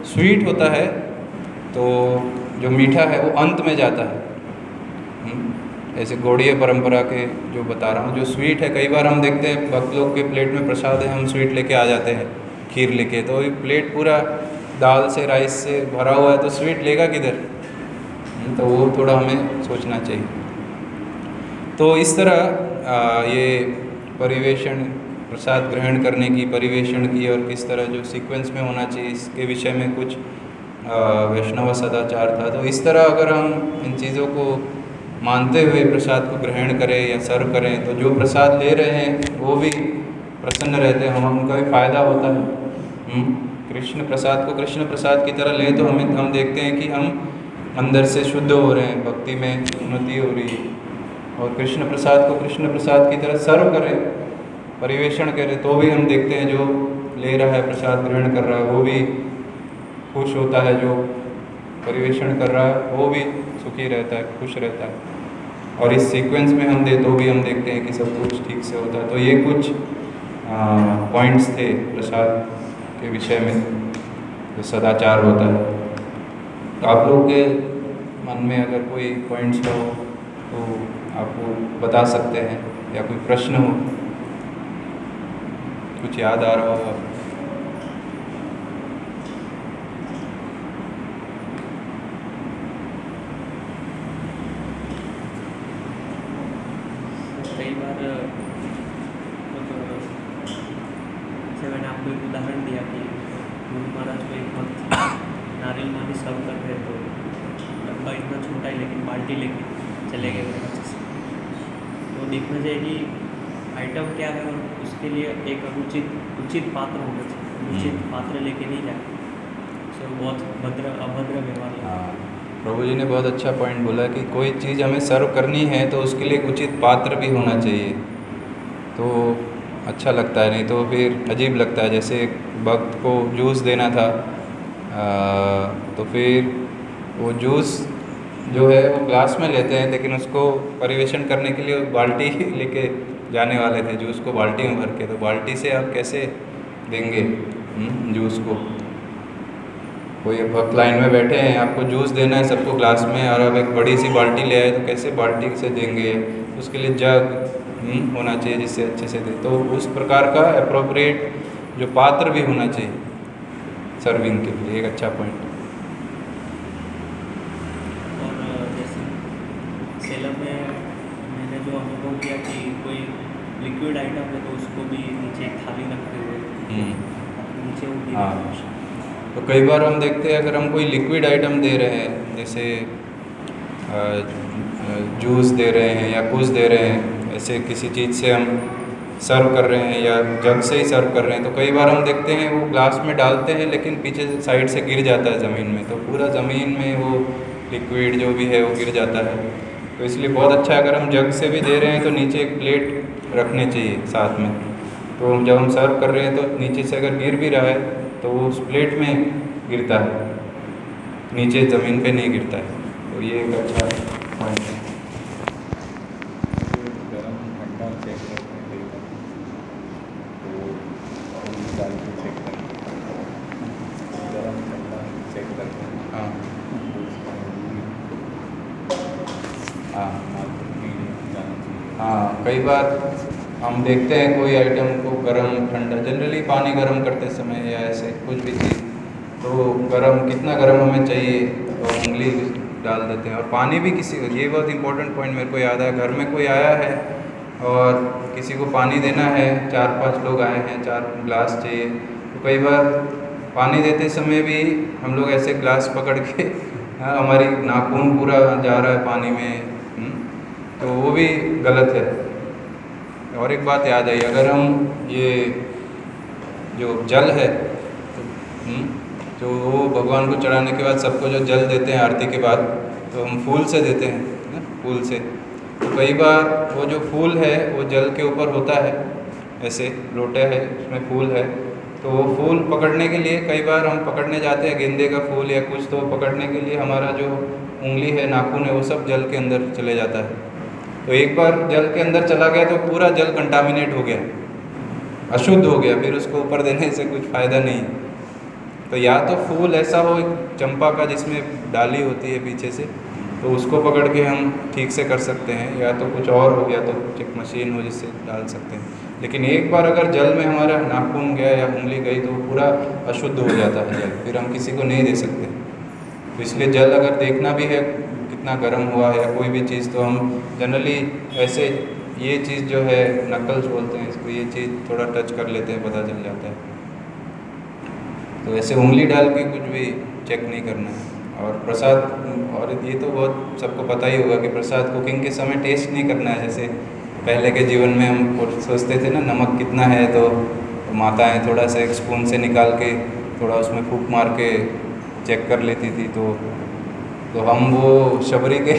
स्वीट होता है तो जो मीठा है वो अंत में जाता है। ऐसे गौड़ीय परंपरा के जो बता रहा हूँ, जो स्वीट है, कई बार हम देखते हैं भक्त लोग के प्लेट में प्रसाद है, हम स्वीट लेके आ जाते हैं, खीर लेके, तो ये प्लेट पूरा दाल से राइस से भरा हुआ है तो स्वीट लेगा किधर? तो वो थोड़ा हमें सोचना चाहिए। तो इस तरह ये परिवेशन, प्रसाद ग्रहण करने की, परिवेशन की, और किस तरह जो सीक्वेंस में होना चाहिए इसके विषय में कुछ वैष्णव सदाचार था। तो इस तरह अगर हम इन चीज़ों को मानते हुए प्रसाद को ग्रहण करें या सर्व करें तो जो प्रसाद ले रहे हैं वो भी प्रसन्न रहते हैं, उनका भी फायदा होता है। कृष्ण प्रसाद को कृष्ण प्रसाद की तरह ले तो हम देखते हैं कि हम अंदर से शुद्ध हो रहे हैं, भक्ति में उन्नति हो रही है। और कृष्ण प्रसाद को कृष्ण प्रसाद की तरह सर्व करें, परिवेषण करें, तो भी हम देखते हैं जो ले रहा है, प्रसाद ग्रहण कर रहा है, वो भी खुश होता है, जो परिवेषण कर रहा है वो भी सुखी रहता है, खुश रहता है। और इस सीक्वेंस में हम तो भी हम देखते हैं कि सब कुछ ठीक से होता है। तो ये कुछ पॉइंट्स थे प्रसाद के विषय में, जो सदाचार होता है। तो आप लोग के मन में अगर कोई पॉइंट्स हो तो आपको बता सकते हैं, या कोई प्रश्न हो, कुछ याद आ रहा हो। कई बार जैसे मैंने आपको एक उदाहरण दिया कि गुरु महाराज को एक वक्त नारियल पानी सर्व कर रहे तो डब्बा इतना छोटा है लेकिन बाल्टी लेके चले गए थे अच्छे से। तो देखना चाहिए कि आइटम क्या है और उसके लिए एक उचित पात्र होना चाहिए। उचित पात्र लेके नहीं जाए तो बहुत अभद्र व्यवहार। प्रभु जी ने बहुत अच्छा पॉइंट बोला कि कोई चीज़ हमें सर्व करनी है तो उसके लिए उचित पात्र भी होना चाहिए, तो अच्छा लगता है, नहीं तो फिर अजीब लगता है। जैसे भक्त को जूस देना था तो फिर वो जूस जो है वो ग्लास में लेते हैं, लेकिन उसको परिवेषण करने के लिए बाल्टी लेके जाने वाले थे, जूस को बाल्टी में भर के। तो बाल्टी से आप कैसे देंगे जूस को? कोई भक्त लाइन में बैठे हैं, आपको जूस देना है सबको ग्लास में, और आप एक बड़ी सी बाल्टी ले आए तो कैसे बाल्टी से देंगे? उसके लिए जग होना चाहिए जिससे अच्छे से दे। तो उस प्रकार का अप्रोप्रिएट जो पात्र भी होना चाहिए सर्विंग के लिए, एक अच्छा पॉइंट। और जैसे सेलम में मैंने जो अनुभव किया कि कोई लिक्विड आइटम है तो उसको भी नीचे थाली रखते हुए नीचे वो तो कई बार हम देखते हैं अगर हम कोई लिक्विड आइटम दे रहे हैं, जैसे जूस दे रहे हैं या कुछ दे रहे हैं, ऐसे किसी चीज़ से हम सर्व कर रहे हैं या जग से ही सर्व कर रहे हैं, तो कई बार हम देखते हैं वो ग्लास में डालते हैं लेकिन पीछे साइड से गिर जाता है ज़मीन में, तो पूरा ज़मीन में वो लिक्विड जो भी है वो गिर जाता है। तो इसलिए बहुत अच्छा है अगर हम जग से भी दे रहे हैं तो नीचे एक प्लेट रखनी चाहिए साथ में। तो जब हम सर्व कर रहे हैं तो नीचे से अगर गिर भी रहा है तो वो उस प्लेट में गिरता है, नीचे ज़मीन पे नहीं गिरता है। तो ये एक अच्छा पॉइंट है। गरम ठंडा चेक करते हैं, तो डाल के चेक करते हैं, गरम ठंडा चेक करते हैं। हाँ हाँ, कई बार हम देखते हैं कोई आइटम को गरम ठंडा, जनरली पानी गरम करते समय या ऐसे कुछ भी चीज़, तो गरम कितना गरम हमें चाहिए तो उंगली डाल देते हैं। और पानी भी किसी, ये बहुत इंपॉर्टेंट पॉइंट मेरे को याद है, घर में कोई आया है और किसी को पानी देना है, 4-5 लोग आए हैं, 4 गिलास चाहिए, तो कई बार पानी देते समय भी हम लोग ऐसे ग्लास पकड़ के हमारी नाखून पूरा जा रहा है पानी में, तो वो भी गलत है। और एक बात याद आई, अगर हम ये जो जल है तो वो भगवान को चढ़ाने के बाद सबको जो जल देते हैं आरती के बाद, तो हम फूल से देते हैं ना, फूल से। तो कई बार वो जो फूल है वो जल के ऊपर होता है, ऐसे लोटा है उसमें फूल है, तो वो फूल पकड़ने के लिए कई बार हम पकड़ने जाते हैं गेंदे का फूल या कुछ, तो पकड़ने के लिए हमारा जो उंगली है, नाखून है, वो सब जल के अंदर चले जाता है। तो एक बार जल के अंदर चला गया तो पूरा जल कंटामिनेट हो गया, अशुद्ध हो गया, फिर उसको ऊपर देने से कुछ फ़ायदा नहीं। तो या तो फूल ऐसा हो चंपा का जिसमें डाली होती है पीछे से, तो उसको पकड़ के हम ठीक से कर सकते हैं, या तो कुछ और हो गया तो एक मशीन हो जिससे डाल सकते हैं। लेकिन एक बार अगर जल में हमारा नाखून गया या उंगली गई तो पूरा अशुद्ध हो जाता है जल, फिर हम किसी को नहीं दे सकते। तो इसलिए जल अगर देखना भी है कितना गर्म हुआ है या कोई भी चीज़, तो हम जनरली ऐसे ये चीज़ जो है नकल्स बोलते हैं इसको, ये चीज़ थोड़ा टच कर लेते हैं, पता चल जाता है। तो ऐसे उंगली डाल के कुछ भी चेक नहीं करना है। और प्रसाद, और ये तो बहुत सबको पता ही होगा कि प्रसाद कुकिंग के समय टेस्ट नहीं करना है। जैसे पहले के जीवन में हम सोचते थे ना नमक कितना है, तो माताएं थोड़ा सा एक स्पून से निकाल के थोड़ा उसमें फूंक मार के चेक कर लेती थी। तो हम वो शबरी के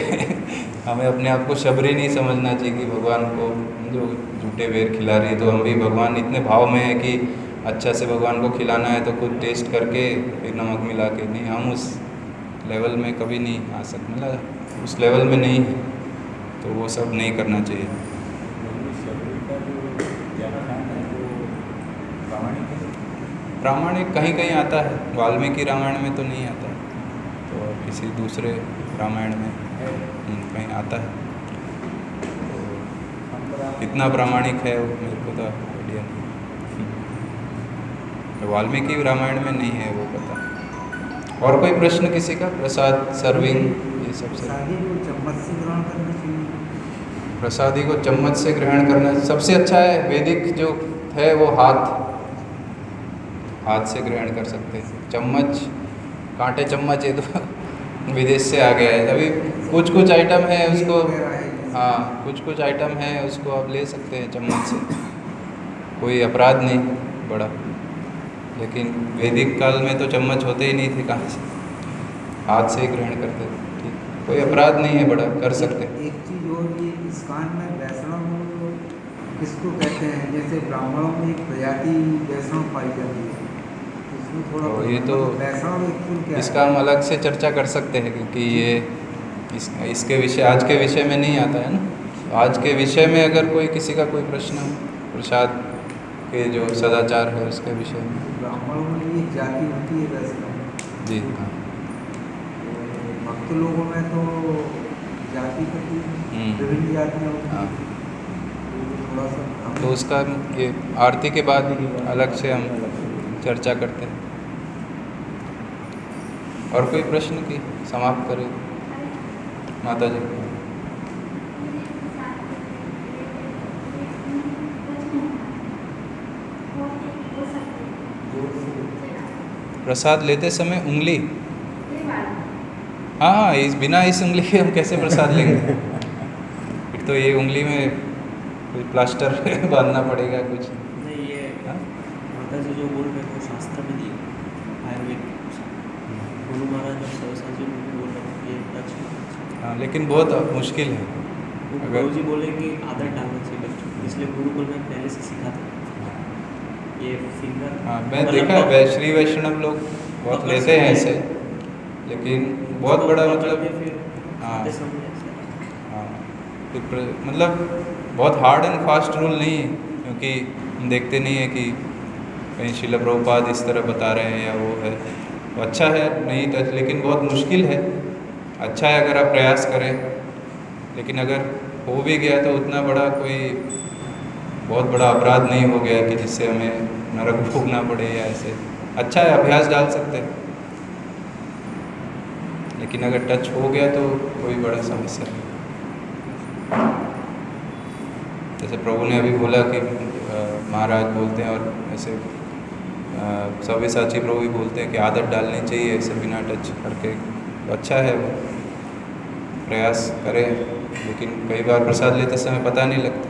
हमें अपने आप को शबरी नहीं समझना चाहिए कि भगवान को जो झूठे बेर खिला रही है। तो हम भी भगवान इतने भाव में है कि अच्छा से भगवान को खिलाना है तो खुद टेस्ट करके फिर नमक मिला के, नहीं, हम उस लेवल में कभी नहीं आ सकते, मतलब उस लेवल में नहीं है, तो वो सब नहीं करना चाहिए। शबरी का जो व्याख्यान है वो प्रामाणिक है? प्रामाणिक कहीं कहीं आता है, वाल्मीकि रामायण में तो नहीं आता है, तो किसी दूसरे रामायण में कहीं आता है। तो कितना प्रामाणिक है वो मेरे को तो आइडिया नहीं। तो वाल्मीकि रामायण में नहीं है वो पता। और कोई प्रश्न किसी का? प्रसाद सर्विंग ये सब से, प्रसादी को चम्मच से ग्रहण करना चाहिए। प्रसादी को चम्मच से ग्रहण करना सबसे अच्छा है। वैदिक जो है वो हाथ से ग्रहण कर सकते हैं। चम्मच, कांटे चम्मच, ये तो विदेश से आ गया है। अभी कुछ आइटम है उसको, हाँ कुछ आइटम है उसको आप ले सकते हैं चम्मच से, कोई अपराध नहीं बड़ा। लेकिन वैदिक काल में तो चम्मच होते ही नहीं थे, कहाँ से, हाथ से ही ग्रहण करते थे। ठीक, कोई अपराध नहीं है बड़ा, कर सकते हैं। एक चीज़ और ये इस कांड में वैष्णव किसको कहते हैं? जैसे ब्राह्मणों में एक प्रजाति वैष्णव पाई जाती है, इसमें थोड़ा तो ये तो वैष्णव एक्चुअल क्या इसका हम अलग से चर्चा कर सकते हैं, क्योंकि ये इसके विषय, आज के विषय में नहीं आता है ना। आज के विषय में अगर कोई किसी का कोई प्रश्न हो, प्रसाद के जो सदाचार है उसके विषय में। ब्राह्मणों में ये जाति होती है वैष्णव जी हाँ। भक्त लोगों में तो जाति होती है, विभिन्न जातियाँ होती हाँ। हैं, तो थोड़ा सा तो उसका ये आरती के बाद अलग से हम चर्चा करते हैं। और कोई प्रश्न की समाप्त करें माता जी? प्रसाद लेते समय उंगली, हाँ इस बिना इस उंगली के हम कैसे प्रसाद लेंगे? फिर तो ये उंगली में कोई प्लास्टर बांधना पड़ेगा कुछ। नहीं, ये हाँ? माता जी जो बोल रहे थे शास्त्र में दिए आयुर्वेद गुरु महाराज और सरसा जी बोल रहे हैं ये टच। हाँ, लेकिन बहुत मुश्किल है। गुरु जी बोले कि आदत डालना चाहिए बच्चों, इसलिए गुरुकुल में पहले से सिखाते ये फिंगर। हाँ, मैं देखा है श्री वैष्णव लोग बहुत लेते हैं ऐसे, लेकिन बहुत बड़ा मतलब हाँ हाँ, मतलब बहुत हार्ड एंड फास्ट रूल नहीं है, क्योंकि हम देखते नहीं है कि कहीं श्रील प्रभुपाद इस तरह बता रहे हैं या वो है। तो अच्छा है नहीं टच, लेकिन बहुत मुश्किल है। अच्छा है अगर आप प्रयास करें, लेकिन अगर हो भी गया तो उतना बड़ा कोई बहुत बड़ा अपराध नहीं हो गया कि जिससे हमें नरक भोगना पड़े या ऐसे। अच्छा है अभ्यास डाल सकते हैं, लेकिन अगर टच हो गया तो कोई बड़ा समस्या नहीं। जैसे प्रभु ने अभी बोला कि महाराज बोलते हैं और ऐसे सव्यसाची प्रभु भी बोलते हैं कि आदत डालनी चाहिए ऐसे बिना टच करके। तो अच्छा है वो प्रयास करें, लेकिन कई बार प्रसाद लेते समय पता नहीं लगता।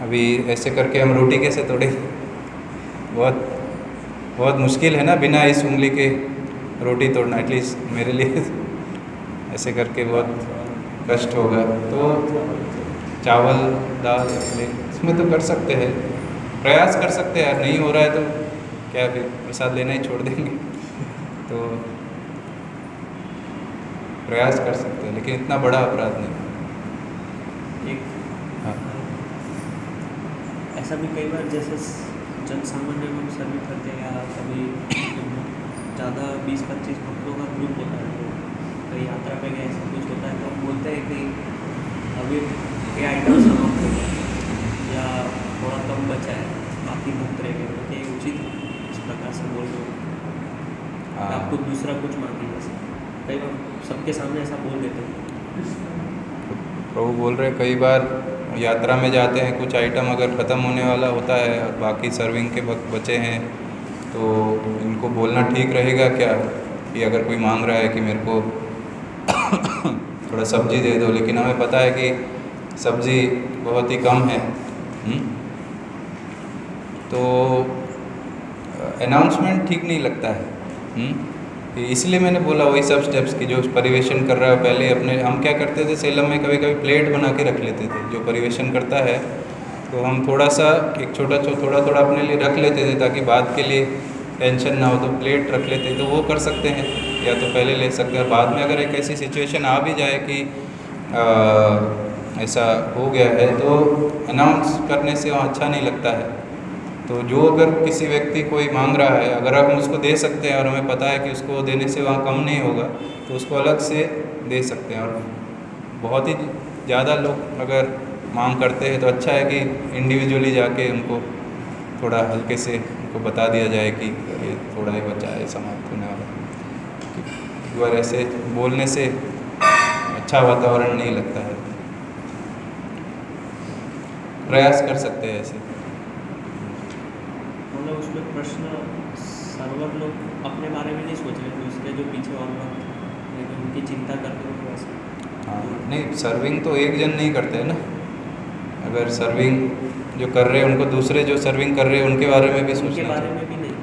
अभी ऐसे करके हम रोटी कैसे तोड़े? बहुत मुश्किल है ना बिना इस उंगली के रोटी तोड़ना, एटलीस्ट मेरे लिए ऐसे करके बहुत कष्ट होगा। तो चावल दाल इसमें तो कर सकते हैं, प्रयास कर सकते हैं यार। नहीं हो रहा है तो क्या फिर प्रसाद लेना ही छोड़ देंगे। तो प्रयास कर सकते हैं, लेकिन इतना बड़ा अपराध नहीं। एक हाँ ऐसा भी कई बार जैसे जन सामान्य में सर्विस करते हैं या कभी ज़्यादा 20-25 भक्तों का ग्रुप होता है, तो कहीं यात्रा पे गए ऐसा कुछ होता है तो हम बोलते हैं कि अभी ये आइटम समाप्त हो गया या थोड़ा कम बचा है, बाकी भक्त रह गए, तो ये उचित है इस प्रकार से बोल दो हाँ आपको दूसरा कुछ मांगे। जैसे कई बार सबके सामने ऐसा बोल देते हैं। प्रभु बोल रहे कई बार यात्रा में जाते हैं, कुछ आइटम अगर ख़त्म होने वाला होता है और बाकी सर्विंग के वक्त बचे हैं, तो इनको बोलना ठीक रहेगा क्या कि अगर कोई मांग रहा है कि मेरे को थोड़ा सब्जी दे दो, लेकिन हमें पता है कि सब्जी बहुत ही कम है, तो अनाउंसमेंट ठीक नहीं लगता है। इसलिए मैंने बोला वही सब स्टेप्स की जो परिवेशन कर रहा है पहले अपने, हम क्या करते थे सेलम में कभी कभी प्लेट बना के रख लेते थे, जो परिवेशन करता है तो हम थोड़ा सा एक थोड़ा थोड़ा अपने लिए रख लेते थे ताकि बाद के लिए टेंशन ना हो, तो प्लेट रख लेते, तो वो कर सकते हैं या तो पहले ले सकते हैं। बाद में अगर एक ऐसी सिचुएशन आ भी जाए कि ऐसा हो गया है तो अनाउंस करने से वहाँ अच्छा नहीं लगता है। तो जो अगर किसी व्यक्ति कोई मांग रहा है, अगर हम उसको दे सकते हैं और हमें पता है कि उसको देने से वहाँ कम नहीं होगा, तो उसको अलग से दे सकते हैं। और बहुत ही ज़्यादा लोग अगर मांग करते हैं तो अच्छा है कि इंडिविजुअली जाके उनको थोड़ा हल्के से उनको बता दिया जाए कि ये थोड़ा ही बचा है समाप्त होने वाला। एक बार ऐसे बोलने से अच्छा वातावरण नहीं लगता है। प्रयास कर सकते हैं ऐसे। मतलब उसमें प्रश्न सर्वर लोग अपने बारे में नहीं सोच रहे थे, उसके जो पीछे और लोग लेकिन उनकी चिंता करते हो वैसे। हाँ नहीं, सर्विंग तो एक जन नहीं करते हैं ना, अगर सर्विंग जो कर रहे हैं उनको दूसरे जो सर्विंग कर रहे हैं उनके बारे में भी उनके सोचना बारे चाहिए। में भी नहीं।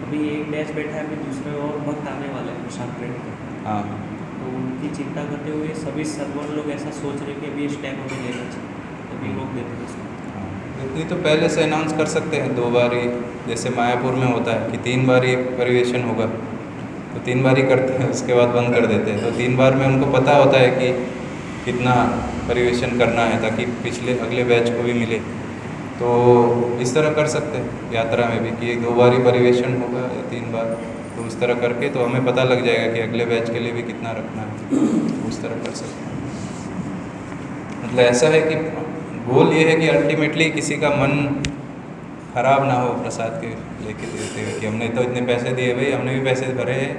अभी एक बैच बैठा है, अभी दूसरे और भक्त आने वाले हैं प्रसाद प्लेट कर, हाँ तो उनकी चिंता करते हुए सभी सर्वर लोग ऐसा सोच रहे कि अभी स्टेप हमें लेना चाहिए, तभी रोक देते हैं उसको। इतनी तो पहले से अनाउंस कर सकते हैं 2 बार ही, जैसे मायापुर में होता है कि 3 बार ही परिवेशन होगा, तो 3 बार ही करते हैं, उसके बाद बंद कर देते हैं। तो 3 बार में उनको पता होता है कि कितना परिवेशन करना है ताकि पिछले अगले बैच को भी मिले। तो इस तरह कर सकते हैं यात्रा में भी कि 2 बार ही परिवेशन होगा या 3 बार, तो उस तरह करके तो हमें पता लग जाएगा कि अगले बैच के लिए भी कितना रखना है, तो उस तरह कर सकते हैं। मतलब ऐसा है कि गोल ये है कि अल्टीमेटली किसी का मन खराब ना हो प्रसाद के लेके देते हुए कि हमने तो इतने पैसे दिए भाई, हमने भी पैसे भरे हैं।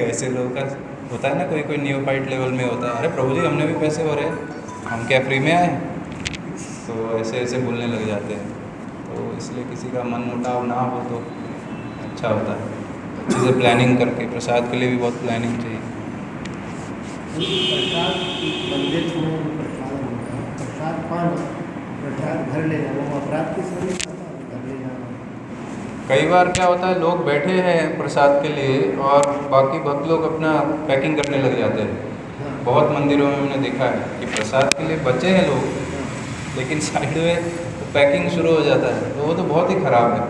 ऐसे लोगों का होता है ना, कोई कोई न्यूफाइट लेवल में होता है, अरे प्रभु जी हमने भी पैसे भरे, हम क्या फ्री में आए, तो ऐसे ऐसे बोलने लग जाते हैं। तो इसलिए किसी का मन मुटाव ना हो तो अच्छा होता है। अच्छे से प्लानिंग करके, प्रसाद के लिए भी बहुत प्लानिंग चाहिए। प्रसाद मंदिर में प्रसाद होता है, प्रसाद पाना, प्रसाद घर ले जाना, वो अपराध की सभी घर ले जाना। कई बार क्या होता है, लोग बैठे हैं प्रसाद के लिए और बाकी भक्त लोग अपना पैकिंग करने लग जाते हैं। बहुत मंदिरों में मैंने देखा है कि प्रसाद के लिए बचे हैं लोग, लेकिन साइड में तो पैकिंग शुरू हो जाता है, तो वो तो बहुत ही ख़राब है।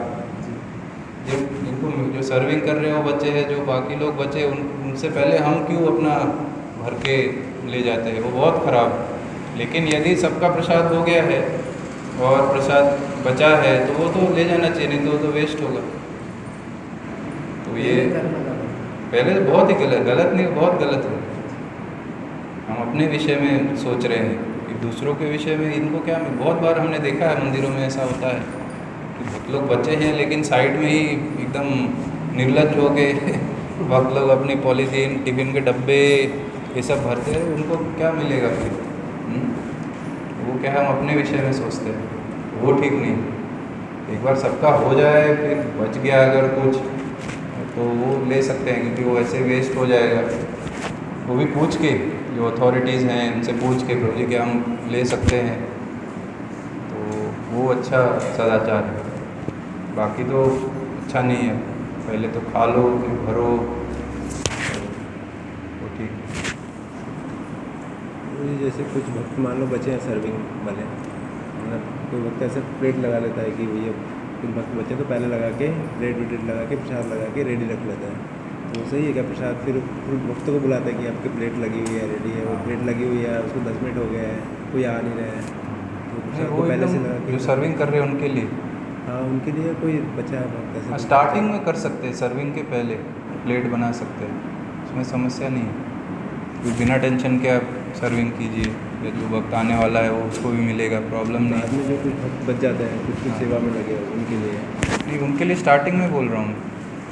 जिनको जो सर्विंग कर रहे हो बच्चे हैं, जो बाकी लोग बचे उनसे पहले हम क्यों अपना भर के ले जाते हैं, वो बहुत ख़राब है। लेकिन यदि सबका प्रसाद हो गया है और प्रसाद बचा है तो वो तो ले जाना चाहिए, नहीं तो वो तो वेस्ट होगा। तो ये पहले तो बहुत ही गलत नहीं, बहुत गलत है। हम अपने विषय में सोच रहे हैं कि दूसरों के विषय में इनको क्या। बहुत बार हमने देखा है मंदिरों में ऐसा होता है कि बहुत लोग बच्चे हैं लेकिन साइड में ही एकदम निर्लज्ज हो के बहुत लोग अपनी पॉलीथीन टिफिन के डब्बे ये सब भरते हैं, उनको क्या मिलेगा फिर? वो क्या हम अपने विषय में सोचते हैं, वो ठीक नहीं। एक बार सबका हो जाए, फिर बच गया अगर कुछ तो वो ले सकते हैं, क्योंकि वो ऐसे वेस्ट हो जाएगा। वो भी पूछ के, जो अथॉरिटीज़ हैं उनसे पूछ के प्रभु जी के हम ले सकते हैं, तो वो अच्छा सदाचार है। बाकी तो अच्छा नहीं है, पहले तो खा लो फिर भरो, तो ठीक। जैसे कुछ भक्त मान लो बचे हैं सर्विंग वाले, मतलब कोई वक्त ऐसे प्लेट लगा लेता है कि भैया कुछ बच्चे तो पहले लगा के प्लेट वेट लगा के प्रसाद लगा के रेडी रख लेता है। तो सही है क्या प्रसाद फिर वक्त को बुलाता है कि आपकी प्लेट लगी हुई है रेडी है, वो प्लेट लगी हुई है उसको 10 मिनट हो गए हैं कोई आ नहीं रहा है, तो प्रसाद को पहले से लगा जो के सर्विंग कर रहे हैं उनके लिए हाँ उनके लिए कोई बच्चा कैसे स्टार्टिंग में कर सकते हैं, सर्विंग के पहले प्लेट बना सकते हैं, उसमें समस्या नहीं है। कोई बिना टेंशन के आप सर्विंग कीजिए, या जो वक्त आने वाला है वो उसको भी मिलेगा, प्रॉब्लम नहीं बाद में जो कुछ वक्त बच जाता है कुछ कुछ सेवा में लगे हो उनके लिए नहीं, उनके लिए स्टार्टिंग में बोल रहा हूँ,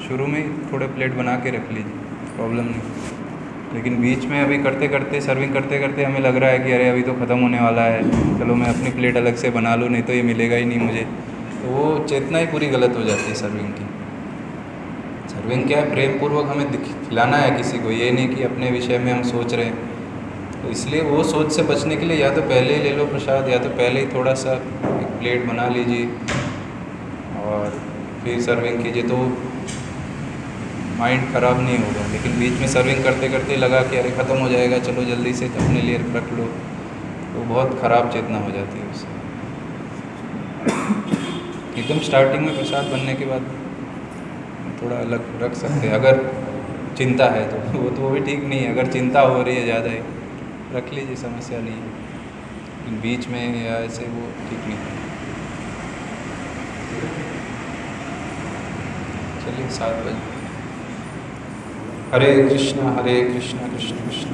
शुरू में ही थोड़े प्लेट बना के रख लीजिए, प्रॉब्लम नहीं। लेकिन बीच में अभी करते करते सर्विंग करते करते हमें लग रहा है कि अरे अभी तो ख़त्म होने वाला है, चलो मैं अपनी प्लेट अलग से बना लूँ, नहीं तो ये मिलेगा ही नहीं मुझे, तो वो चेतना ही पूरी गलत हो जाती है सर्विंग की। सर्विंग क्या है, प्रेम पूर्वक हमें खिलाना है किसी को, ये नहीं कि अपने विषय में हम सोच रहे हैं। तो इसलिए वो सोच से बचने के लिए या तो पहले ही ले लो प्रसाद, या तो पहले ही थोड़ा सा एक प्लेट बना लीजिए और फिर सर्विंग कीजिए, तो माइंड ख़राब नहीं होगा। लेकिन बीच में सर्विंग करते करते लगा कि अरे ख़त्म हो जाएगा, चलो जल्दी से अपने लिए रख लो, तो बहुत ख़राब चेतना हो जाती है उससे। एकदम स्टार्टिंग में प्रसाद बनने के बाद थोड़ा अलग रख सकते हैं, अगर चिंता है तो वो भी ठीक नहीं है। अगर चिंता हो रही है ज़्यादा ही रख लीजिए, समस्या नहीं है, लेकिन बीच में या ऐसे वो ठीक नहीं है। चलिए 7 बजे। हरे कृष्णा कृष्ण कृष्ण